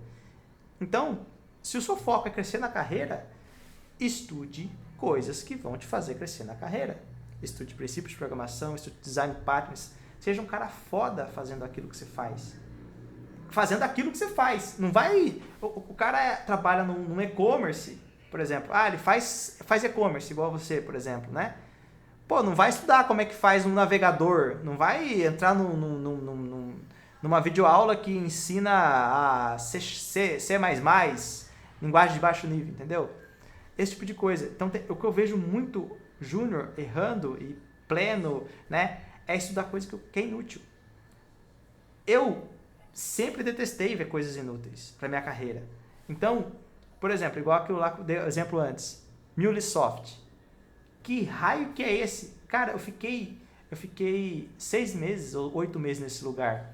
Então, se o seu foco é crescer na carreira, estude coisas que vão te fazer crescer na carreira. Estude princípios de programação, estude design patterns. Seja um cara foda fazendo aquilo que você faz. Não vai... O cara trabalha num e-commerce, por exemplo. Ele faz e-commerce igual você, por exemplo, né? Pô, não vai estudar como é que faz um navegador. Não vai entrar numa videoaula que ensina a C++, linguagem de baixo nível, entendeu? Esse tipo de coisa. Então, o que eu vejo muito júnior errando e pleno, né, é estudar coisa que é inútil. Eu sempre detestei ver coisas inúteis para minha carreira. Então, por exemplo, igual aquilo lá que eu dei exemplo antes, MuleSoft. Que raio que é esse? Cara, eu fiquei 6 meses ou 8 meses nesse lugar.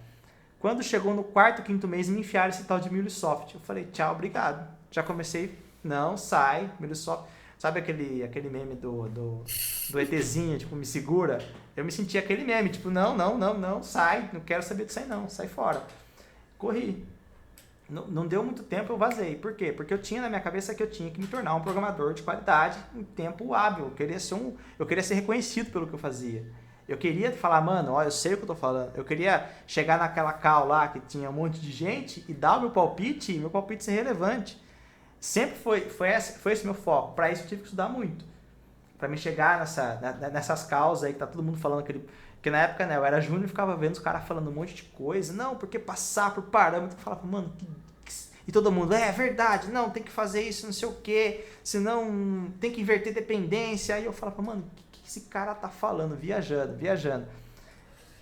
Quando chegou no 4º, 5º mês, me enfiaram esse tal de MuleSoft. Eu falei, tchau, obrigado. Já comecei, não, sai, MuleSoft. Sabe aquele meme do ETzinho, tipo, me segura? Eu me senti aquele meme, tipo, não, sai, não quero saber disso aí não, sai fora. Corri. Não deu muito tempo, eu vazei. Por quê? Porque eu tinha na minha cabeça que eu tinha que me tornar um programador de qualidade em tempo hábil. Eu queria ser reconhecido pelo que eu fazia. Eu queria falar, mano, ó, eu sei o que eu tô falando. Eu queria chegar naquela call lá que tinha um monte de gente e dar o meu palpite e meu palpite ser relevante. Sempre foi esse meu foco. Para isso eu tive que estudar muito. Para me chegar nessas causas aí que tá todo mundo falando que na época, né, eu era júnior e ficava vendo os caras falando um monte de coisa. Não, porque passar por parâmetro. Eu falava, mano, e todo mundo, é verdade, não, tem que fazer isso, não sei o quê, senão tem que inverter dependência. Aí eu falava, mano, o que esse cara tá falando? Viajando.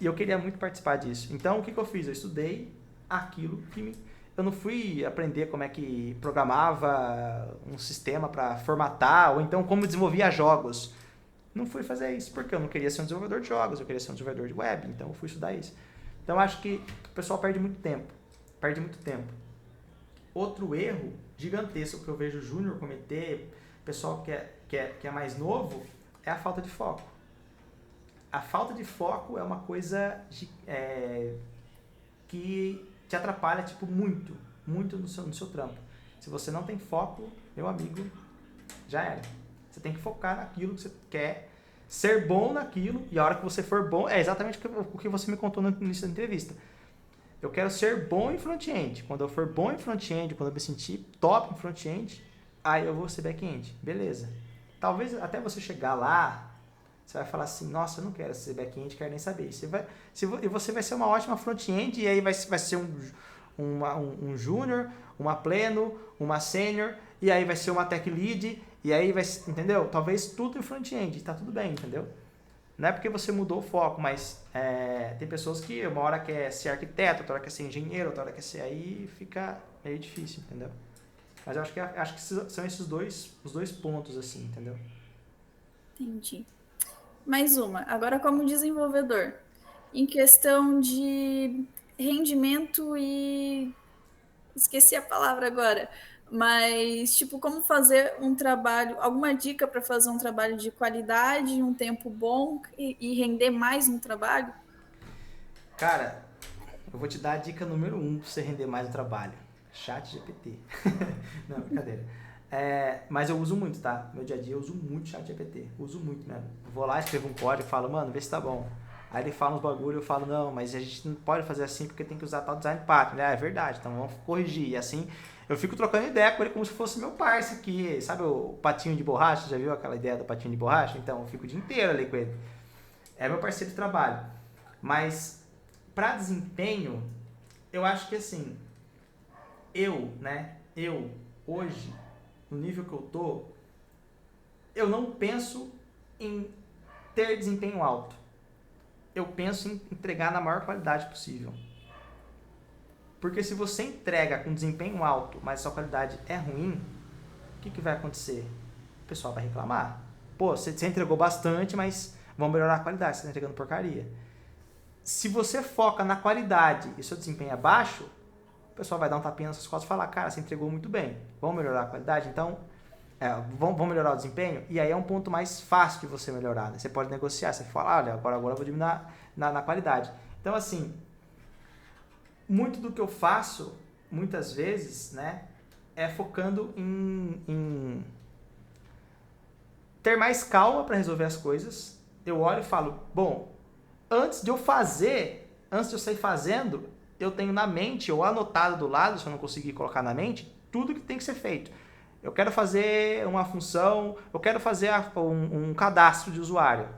E eu queria muito participar disso. Então, o que eu fiz? Eu estudei aquilo que eu não fui aprender como é que programava um sistema para formatar, ou então como desenvolvia jogos. Não fui fazer isso, porque eu não queria ser um desenvolvedor de jogos, eu queria ser um desenvolvedor de web, então eu fui estudar isso. Então, acho que o pessoal perde muito tempo. Outro erro gigantesco que eu vejo o júnior cometer, pessoal que é mais novo, é a falta de foco. A falta de foco é uma coisa que te atrapalha tipo, muito no seu trampo. Se você não tem foco, meu amigo, já era. Você tem que focar naquilo que você quer, ser bom naquilo, e a hora que você for bom, é exatamente o que você me contou no início da entrevista. Eu quero ser bom em front-end. Quando eu for bom em front-end, quando eu me sentir top em front-end, aí eu vou ser back-end. Beleza. Talvez até você chegar lá, você vai falar assim, nossa, eu não quero ser back-end, quero nem saber. E você vai ser uma ótima front-end, e aí vai ser um júnior, uma pleno, uma sênior, e aí vai ser uma tech lead, e aí vai, entendeu? Talvez tudo em front-end, tá tudo bem, entendeu? Não é porque você mudou o foco, mas tem pessoas que uma hora quer ser arquiteto, outra hora quer ser engenheiro, outra hora quer ser... Aí fica meio difícil, entendeu? Mas eu acho que são esses os dois pontos, assim, entendeu? Entendi. Mais uma. Agora como desenvolvedor. Em questão de rendimento e... Esqueci a palavra agora. Mas, tipo, como fazer um trabalho, alguma dica para fazer um trabalho de qualidade, um tempo bom e render mais no trabalho? Cara, eu vou te dar a dica número 1 para você render mais no trabalho. ChatGPT. Não, brincadeira. Mas eu uso muito, tá? No meu dia a dia eu uso muito ChatGPT. Uso muito mesmo. Eu vou lá, escrevo um código e falo, mano, vê se tá bom. Aí ele fala uns bagulho, eu falo, não, mas a gente não pode fazer assim porque tem que usar tal design pattern. É verdade, então vamos corrigir. E assim, eu fico trocando ideia com ele como se fosse meu parceiro aqui. Sabe o patinho de borracha? Já viu aquela ideia do patinho de borracha? Então, eu fico o dia inteiro ali com ele. É meu parceiro de trabalho. Mas, para desempenho, eu acho que assim, eu, hoje, no nível que eu tô, eu não penso em ter desempenho alto. Eu penso em entregar na maior qualidade possível. Porque se você entrega com desempenho alto, mas a sua qualidade é ruim, o que vai acontecer? O pessoal vai reclamar. Pô, você entregou bastante, mas vão melhorar a qualidade, você está entregando porcaria. Se você foca na qualidade e seu desempenho é baixo, o pessoal vai dar um tapinha nas suas costas e falar, cara, você entregou muito bem, vamos melhorar a qualidade? Então, vamos melhorar o desempenho? E aí é um ponto mais fácil de você melhorar, né? Você pode negociar, você fala, olha, agora eu vou diminuir na qualidade. Então, assim, muito do que eu faço, muitas vezes, né, é focando em ter mais calma para resolver as coisas. Eu olho e falo, bom, antes de eu sair fazendo, eu tenho na mente, ou anotado do lado, se eu não conseguir colocar na mente, tudo que tem que ser feito. Eu quero fazer uma função, eu quero fazer um cadastro de usuário.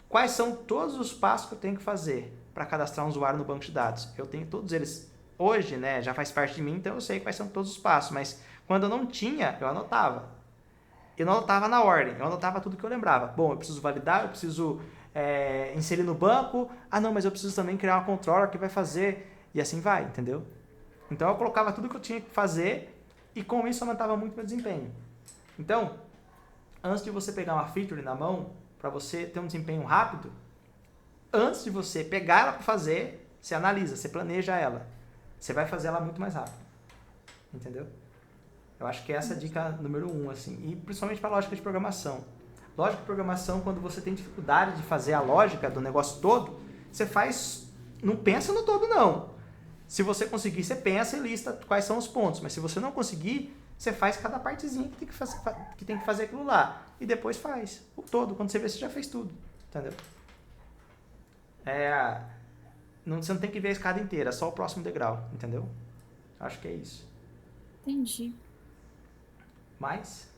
Quais são todos os passos que eu tenho que fazer para cadastrar um usuário no banco de dados? Eu tenho todos eles hoje, né? Já faz parte de mim, então eu sei quais são todos os passos. Mas quando eu não tinha, eu anotava. Eu não anotava na ordem, eu anotava tudo que eu lembrava. Bom, eu preciso validar, eu preciso inserir no banco. Ah, não, mas eu preciso também criar uma controller que vai fazer. E assim vai, entendeu? Então eu colocava tudo que eu tinha que fazer e com isso aumentava muito meu desempenho. Então, antes de você pegar uma feature na mão, para você ter um desempenho rápido, antes de você pegar ela para fazer, você analisa, você planeja ela. Você vai fazer ela muito mais rápido. Entendeu? Eu acho que essa é a dica número 1, assim. E principalmente para a lógica de programação. Lógica de programação, quando você tem dificuldade de fazer a lógica do negócio todo, você faz... Não pensa no todo, não. Se você conseguir, você pensa e lista quais são os pontos. Mas se você não conseguir, você faz cada partezinha que tem que fazer aquilo lá. E depois faz o todo. Quando você vê, você já fez tudo. Entendeu? Você não tem que ver a escada inteira, só o próximo degrau. Entendeu? Acho que é isso. Entendi. Mais?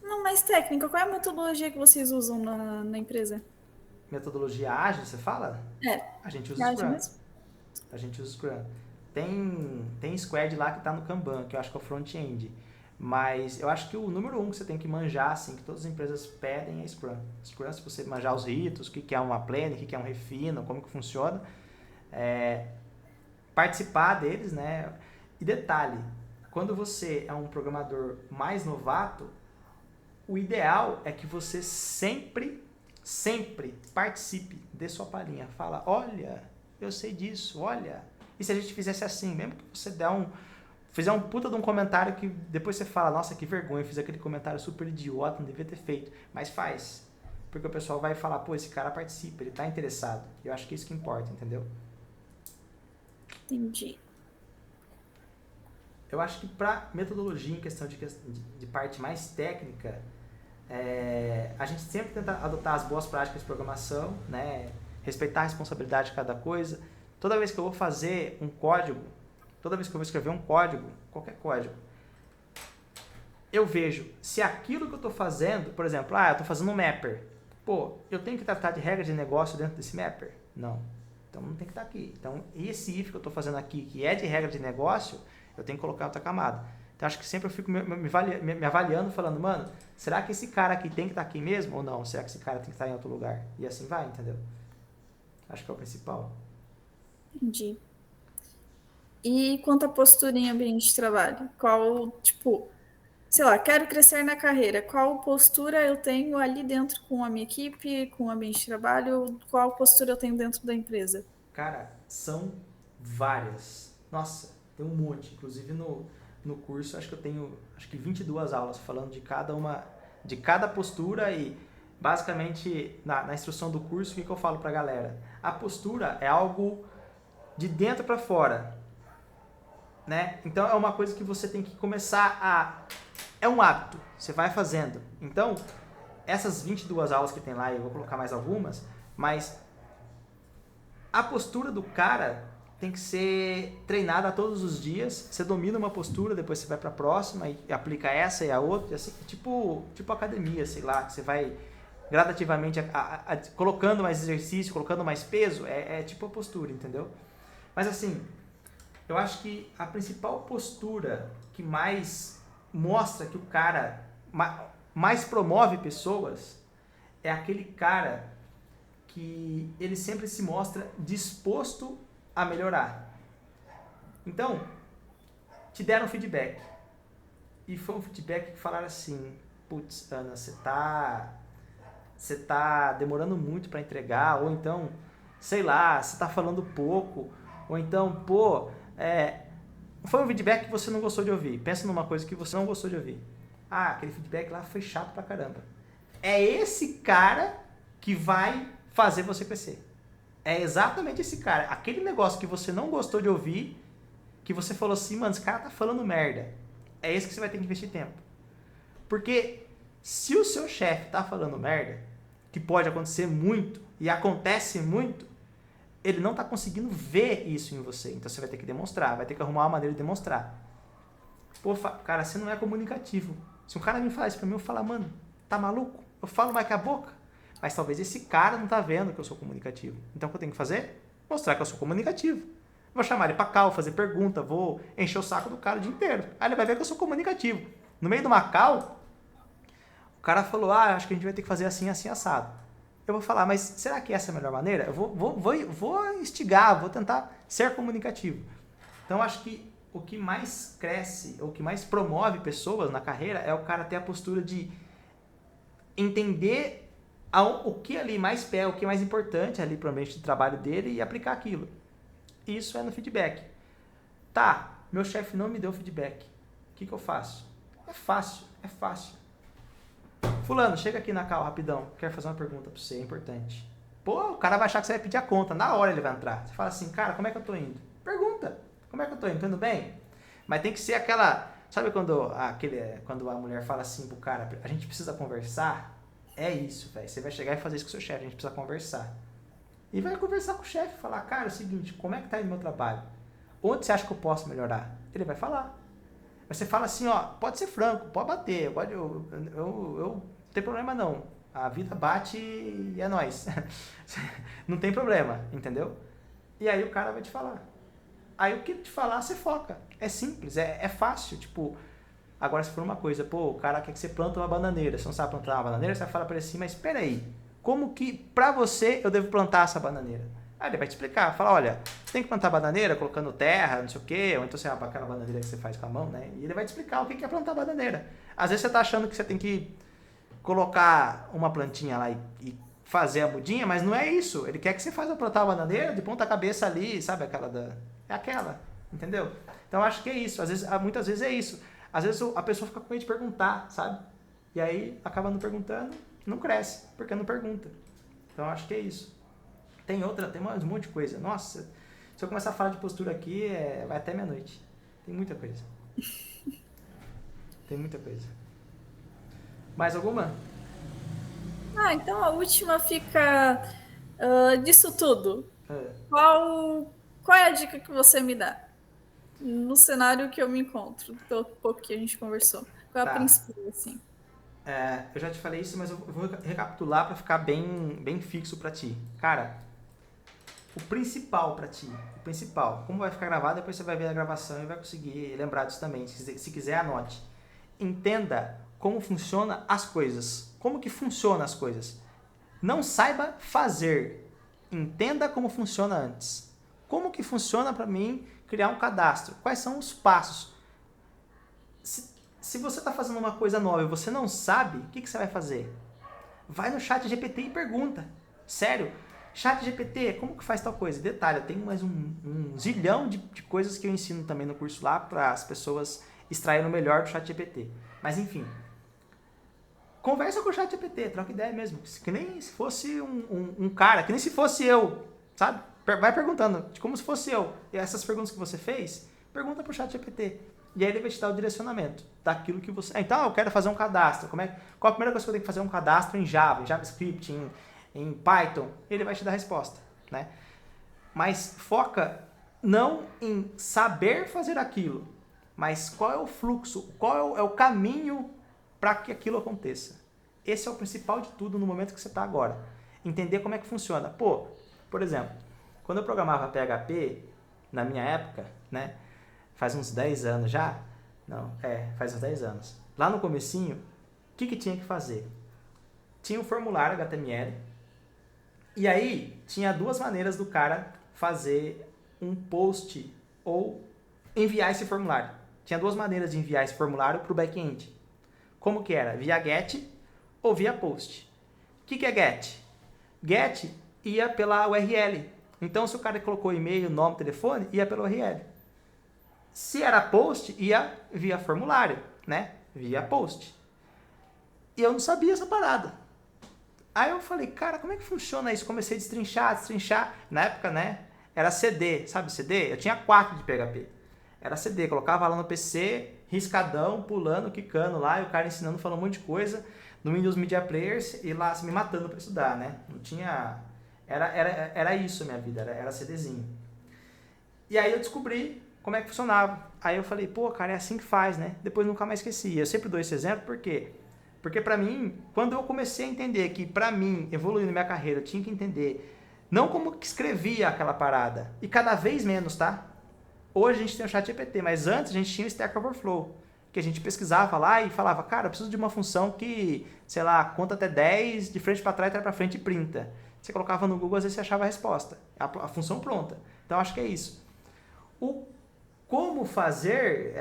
Não, mais técnica. Qual é a metodologia que vocês usam na empresa? Metodologia ágil, você fala? A gente usa ágil Scrum. mesmo? A gente usa Scrum. Tem Squad lá que está no Kanban, que eu acho que é o front-end. Mas eu acho que o número 1 que você tem que manjar, assim, que todas as empresas pedem é Scrum. Scrum, se você manjar os ritos, o que é uma plane, o que é um refino, como que funciona, participar deles, né? E detalhe, quando você é um programador mais novato, o ideal é que você sempre participe, dê sua palhinha. Fala, olha, eu sei disso, olha. E se a gente fizesse assim, mesmo que você fizer um puta de um comentário que depois você fala, nossa, que vergonha, fiz aquele comentário super idiota, não devia ter feito. Mas faz, porque o pessoal vai falar, pô, esse cara participa, ele tá interessado. Eu acho que é isso que importa, entendeu? Entendi. Eu acho que para metodologia, em questão de parte mais técnica, a gente sempre tenta adotar as boas práticas de programação, né? Respeitar a responsabilidade de cada coisa. Toda vez que eu vou fazer um código, toda vez que eu vou escrever um código, qualquer código, eu vejo se aquilo que eu estou fazendo, por exemplo, eu estou fazendo um mapper, pô, eu tenho que tratar de regra de negócio dentro desse mapper? Não. Então não tem que estar aqui. Então esse if que eu estou fazendo aqui, que é de regra de negócio, eu tenho que colocar outra camada. Então acho que sempre eu fico me avaliando, falando, mano, será que esse cara aqui tem que estar aqui mesmo ou não? Será que esse cara tem que estar em outro lugar? E assim vai, entendeu? Acho que é o principal. Entendi. E quanto à postura em ambiente de trabalho? Qual, tipo, sei lá, quero crescer na carreira. Qual postura eu tenho ali dentro com a minha equipe, com o ambiente de trabalho? Qual postura eu tenho dentro da empresa? Cara, são várias. Nossa, tem um monte. Inclusive no curso, acho que eu tenho 22 aulas falando de cada postura e basicamente na instrução do curso, o que eu falo pra galera? A postura é algo de dentro para fora, né? Então é uma coisa que você tem que começar é um hábito, você vai fazendo. Então, essas 22 aulas que tem lá, eu vou colocar mais algumas, mas a postura do cara tem que ser treinada todos os dias. Você domina uma postura, depois você vai para a próxima e aplica essa e a outra, assim, tipo academia, sei lá, que você vai gradativamente colocando mais exercício, colocando mais peso, é tipo a postura, entendeu? Mas assim, eu acho que a principal postura que mais mostra que o cara mais promove pessoas é aquele cara que ele sempre se mostra disposto a melhorar. Então, te deram feedback. E foi um feedback que falaram assim, putz, Ana, você tá você tá demorando muito para entregar, ou então, sei lá, você tá falando pouco, ou então, pô, foi um feedback que você não gostou de ouvir. Pensa numa coisa que você não gostou de ouvir. Ah, aquele feedback lá foi chato pra caramba. É esse cara que vai fazer você crescer. É exatamente esse cara. Aquele negócio que você não gostou de ouvir, que você falou assim, mano, esse cara tá falando merda. É esse que você vai ter que investir tempo. Porque se o seu chefe tá falando merda, que pode acontecer muito, e acontece muito, ele não tá conseguindo ver isso em você. Então você vai ter que demonstrar, vai ter que arrumar uma maneira de demonstrar. Pô, cara, você não é comunicativo. Se um cara me falar isso pra mim, eu falo, mano, tá maluco? Eu falo mais que a boca. Mas talvez esse cara não tá vendo que eu sou comunicativo. Então o que eu tenho que fazer? Mostrar que eu sou comunicativo. Vou chamar ele pra cá, vou fazer pergunta, vou encher o saco do cara o dia inteiro. Aí ele vai ver que eu sou comunicativo. No meio do Macau, o cara falou, acho que a gente vai ter que fazer assim, assim, assado. Eu vou falar, mas será que essa é a melhor maneira? Eu vou instigar, vou tentar ser comunicativo. Então acho que o que mais cresce, o que mais promove pessoas na carreira é o cara ter a postura de entender o que ali mais pé, o que é mais importante ali para o ambiente de trabalho dele e aplicar aquilo. Isso é no feedback. Tá, meu chefe não me deu feedback. O que eu faço? É fácil. Fulano, chega aqui na cal rapidão. Quero fazer uma pergunta para você, é importante. Pô, o cara vai achar que você vai pedir a conta. Na hora ele vai entrar. Você fala assim, cara, como é que eu tô indo? Pergunta. Como é que eu tô indo? Tô indo bem? Mas tem que ser aquela... Sabe quando a mulher fala assim pro cara, a gente precisa conversar? É isso, velho. Você vai chegar e fazer isso com o seu chefe, a gente precisa conversar. E vai conversar com o chefe, falar, cara, é o seguinte, como é que tá indo o meu trabalho? Onde você acha que eu posso melhorar? Ele vai falar. Mas você fala assim, ó, pode ser franco, pode bater, eu não tem problema não. A vida bate e é nóis. Não tem problema, entendeu? E aí o cara vai te falar. Aí o que ele te falar, você foca. É simples, é fácil, tipo... Agora, se for uma coisa, pô, o cara quer que você planta uma bananeira, você não sabe plantar uma bananeira, você vai falar pra ele assim, mas espera aí, como que pra você eu devo plantar essa bananeira? Aí ele vai te explicar, fala, olha, você tem que plantar bananeira colocando terra, não sei o quê, ou então você vai aquela bananeira que você faz com a mão, né? E ele vai te explicar o que é plantar bananeira. Às vezes você tá achando que você tem que colocar uma plantinha lá e fazer a mudinha, mas não é isso. Ele quer que você faça plantar a bananeira de ponta cabeça ali, sabe? É aquela, entendeu? Então acho que é isso. Muitas vezes é isso. Às vezes a pessoa fica com medo de perguntar, sabe? E aí acaba não perguntando, não cresce, porque não pergunta. Então acho que é isso. Tem mais um monte de coisa. Nossa, se eu começar a falar de postura aqui, vai até meia-noite. Tem muita coisa. Mais alguma? Então a última fica disso tudo. Qual é a dica que você me dá? No cenário que eu me encontro, pelo pouco que a gente conversou. Qual é a principal, assim? Eu já te falei isso, mas eu vou recapitular para ficar bem fixo para ti. Cara, o principal para ti, como vai ficar gravado, depois você vai ver a gravação e vai conseguir lembrar disso também. Se quiser, anote. Entenda como funcionam as coisas. Como que funcionam as coisas. Não saiba fazer. Entenda como funciona antes. Como que funciona para mim criar um cadastro? Quais são os passos? Se você está fazendo uma coisa nova e você não sabe, o que você vai fazer? Vai no chat GPT e pergunta. Sério, chat GPT, como que faz tal coisa? Detalhe, eu tenho mais um zilhão de coisas que eu ensino também no curso lá para as pessoas extraírem o melhor do chat GPT. Mas enfim, conversa com o chat GPT, troca ideia mesmo. Que nem se fosse um cara, que nem se fosse eu, sabe? Vai perguntando, como se fosse eu. E essas perguntas que você fez, pergunta pro chat GPT. E aí ele vai te dar o direcionamento daquilo que você... Então, eu quero fazer um cadastro. Qual a primeira coisa que eu tenho que fazer? Um cadastro em Java, em JavaScript, em Python. Ele vai te dar a resposta, né? Mas foca não em saber fazer aquilo, mas qual é o fluxo, qual é o caminho para que aquilo aconteça. Esse é o principal de tudo no momento que você está agora. Entender como é que funciona. Pô, por exemplo, quando eu programava PHP, na minha época, né? Faz uns 10 anos já? Não, faz uns 10 anos. Lá no comecinho, o que tinha que fazer? Tinha um formulário HTML, e aí tinha duas maneiras do cara fazer um post ou enviar esse formulário. Tinha duas maneiras de enviar esse formulário para o back-end. Como que era? Via GET ou via POST. que é GET? GET ia pela URL. Então, se o cara colocou e-mail, nome, telefone, ia pela URL. Se era post, ia via formulário, né? Via post. E eu não sabia essa parada. Aí eu falei, cara, como é que funciona isso? Comecei a destrinchar. Na época, né? Era CD, sabe CD? Eu tinha 4 de PHP. Era CD, colocava lá no PC, riscadão, pulando, quicando lá, e o cara ensinando, falando um monte de coisa, no Windows Media Players, e lá me matando para estudar, né? Não tinha... Era isso a minha vida, era CDzinho. E aí eu descobri como é que funcionava. Aí eu falei, pô, cara, é assim que faz, né? Depois nunca mais esqueci. Eu sempre dou esse exemplo, por quê? Porque pra mim, quando eu comecei a entender que pra mim, evoluindo minha carreira, eu tinha que entender não como que escrevia aquela parada, e cada vez menos, tá? Hoje a gente tem o ChatGPT, mas antes a gente tinha o Stack Overflow, que a gente pesquisava lá e falava, cara, eu preciso de uma função que, sei lá, conta até 10, de frente para trás, trás para frente e printa. Você colocava no Google, às vezes você achava a resposta, a função pronta. Então acho que é isso. O como fazer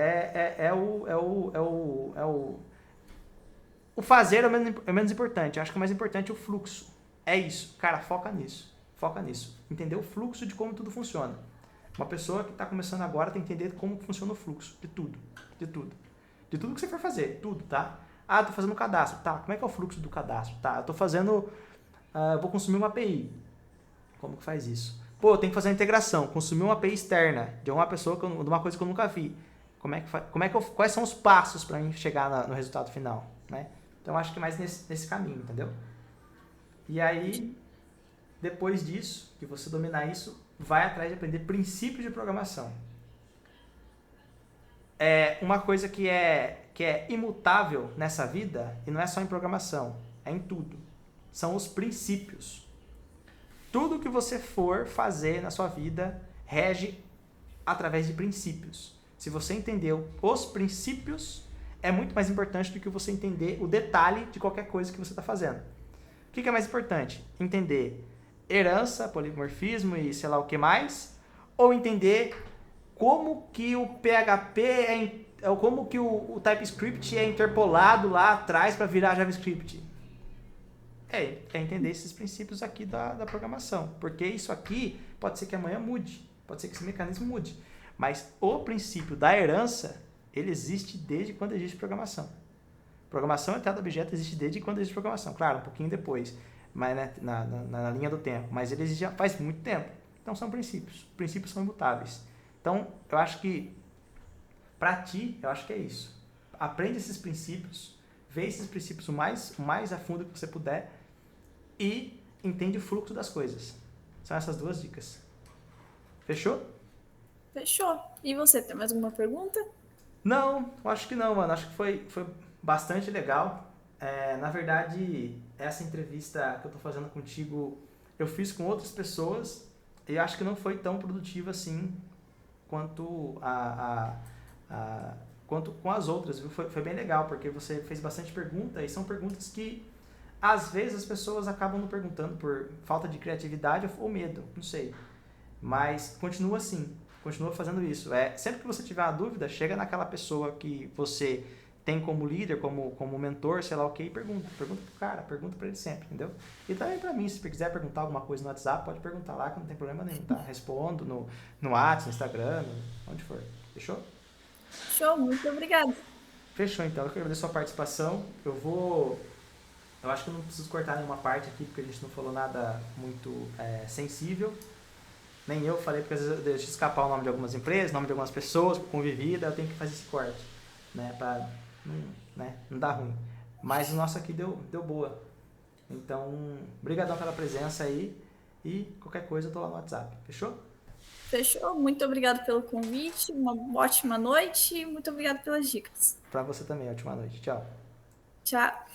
o fazer é o menos importante. Eu acho que o mais importante é o fluxo. É isso. Cara, foca nisso. Foca nisso. Entender o fluxo de como tudo funciona. Uma pessoa que está começando agora tem que entender como funciona o fluxo de tudo. De tudo. De tudo que você for fazer. Tudo, tá? Ah, tô fazendo um cadastro. Tá, como é que é o fluxo do cadastro? Tá, eu tô fazendo... vou consumir uma API. Como que faz isso? Pô, eu tenho que fazer uma integração. Consumir uma API externa de uma pessoa, de uma coisa que eu nunca vi. Quais são os passos para mim chegar no resultado final, né? Então, acho que é mais nesse caminho, entendeu? E aí, depois disso, que você dominar isso, vai atrás de aprender princípios de programação. É uma coisa que é imutável nessa vida, e não é só em programação, é em tudo. São os princípios. Tudo que você for fazer na sua vida rege através de princípios. Se você entendeu os princípios, é muito mais importante do que você entender o detalhe de qualquer coisa que você está fazendo. O que é mais importante? Entender herança, polimorfismo e sei lá o que mais, ou entender como que o PHP como que o TypeScript é interpolado lá atrás para virar JavaScript. É entender esses princípios aqui da programação, porque isso aqui pode ser que amanhã mude, pode ser que esse mecanismo mude, mas o princípio da herança, ele existe desde quando existe programação. Programação orientada a objeto existe desde quando existe programação, claro, um pouquinho depois, mas né, na linha do tempo, mas ele existe já faz muito tempo. Então são princípios são imutáveis. Então eu acho que para ti, eu acho que é isso. Aprende esses princípios, vê esses princípios o mais a fundo que você puder e entende o fluxo das coisas. São essas 2 dicas. Fechou? Fechou. E você, tem mais alguma pergunta? Não, acho que não, mano. Acho que foi bastante legal. Na verdade, essa entrevista que eu tô fazendo contigo, eu fiz com outras pessoas e acho que não foi tão produtiva assim quanto quanto com as outras, viu? Foi bem legal, porque você fez bastante pergunta e são perguntas que às vezes as pessoas acabam não perguntando por falta de criatividade ou medo, não sei. Mas continua assim, continua fazendo isso. Sempre que você tiver uma dúvida, chega naquela pessoa que você tem como líder, como mentor, sei lá o que, e pergunta pro cara, pergunta pra ele sempre, entendeu? E também pra mim, se você quiser perguntar alguma coisa no WhatsApp, pode perguntar lá, que não tem problema nenhum, tá? Respondo no WhatsApp, no Instagram, onde for. Fechou? Show, muito obrigada. Fechou, então. Eu quero agradecer a sua participação. Eu acho que eu não preciso cortar nenhuma parte aqui, porque a gente não falou nada muito sensível. Nem eu falei, porque às vezes eu deixo escapar o nome de algumas empresas, o nome de algumas pessoas, convivi, daí eu tenho que fazer esse corte, né? Pra não dar ruim. Mas o nosso aqui deu boa. Então, brigadão pela presença aí. E qualquer coisa eu tô lá no WhatsApp. Fechou? Fechou. Muito obrigada pelo convite. Uma ótima noite e muito obrigada pelas dicas. Pra você também. Ótima noite. Tchau. Tchau.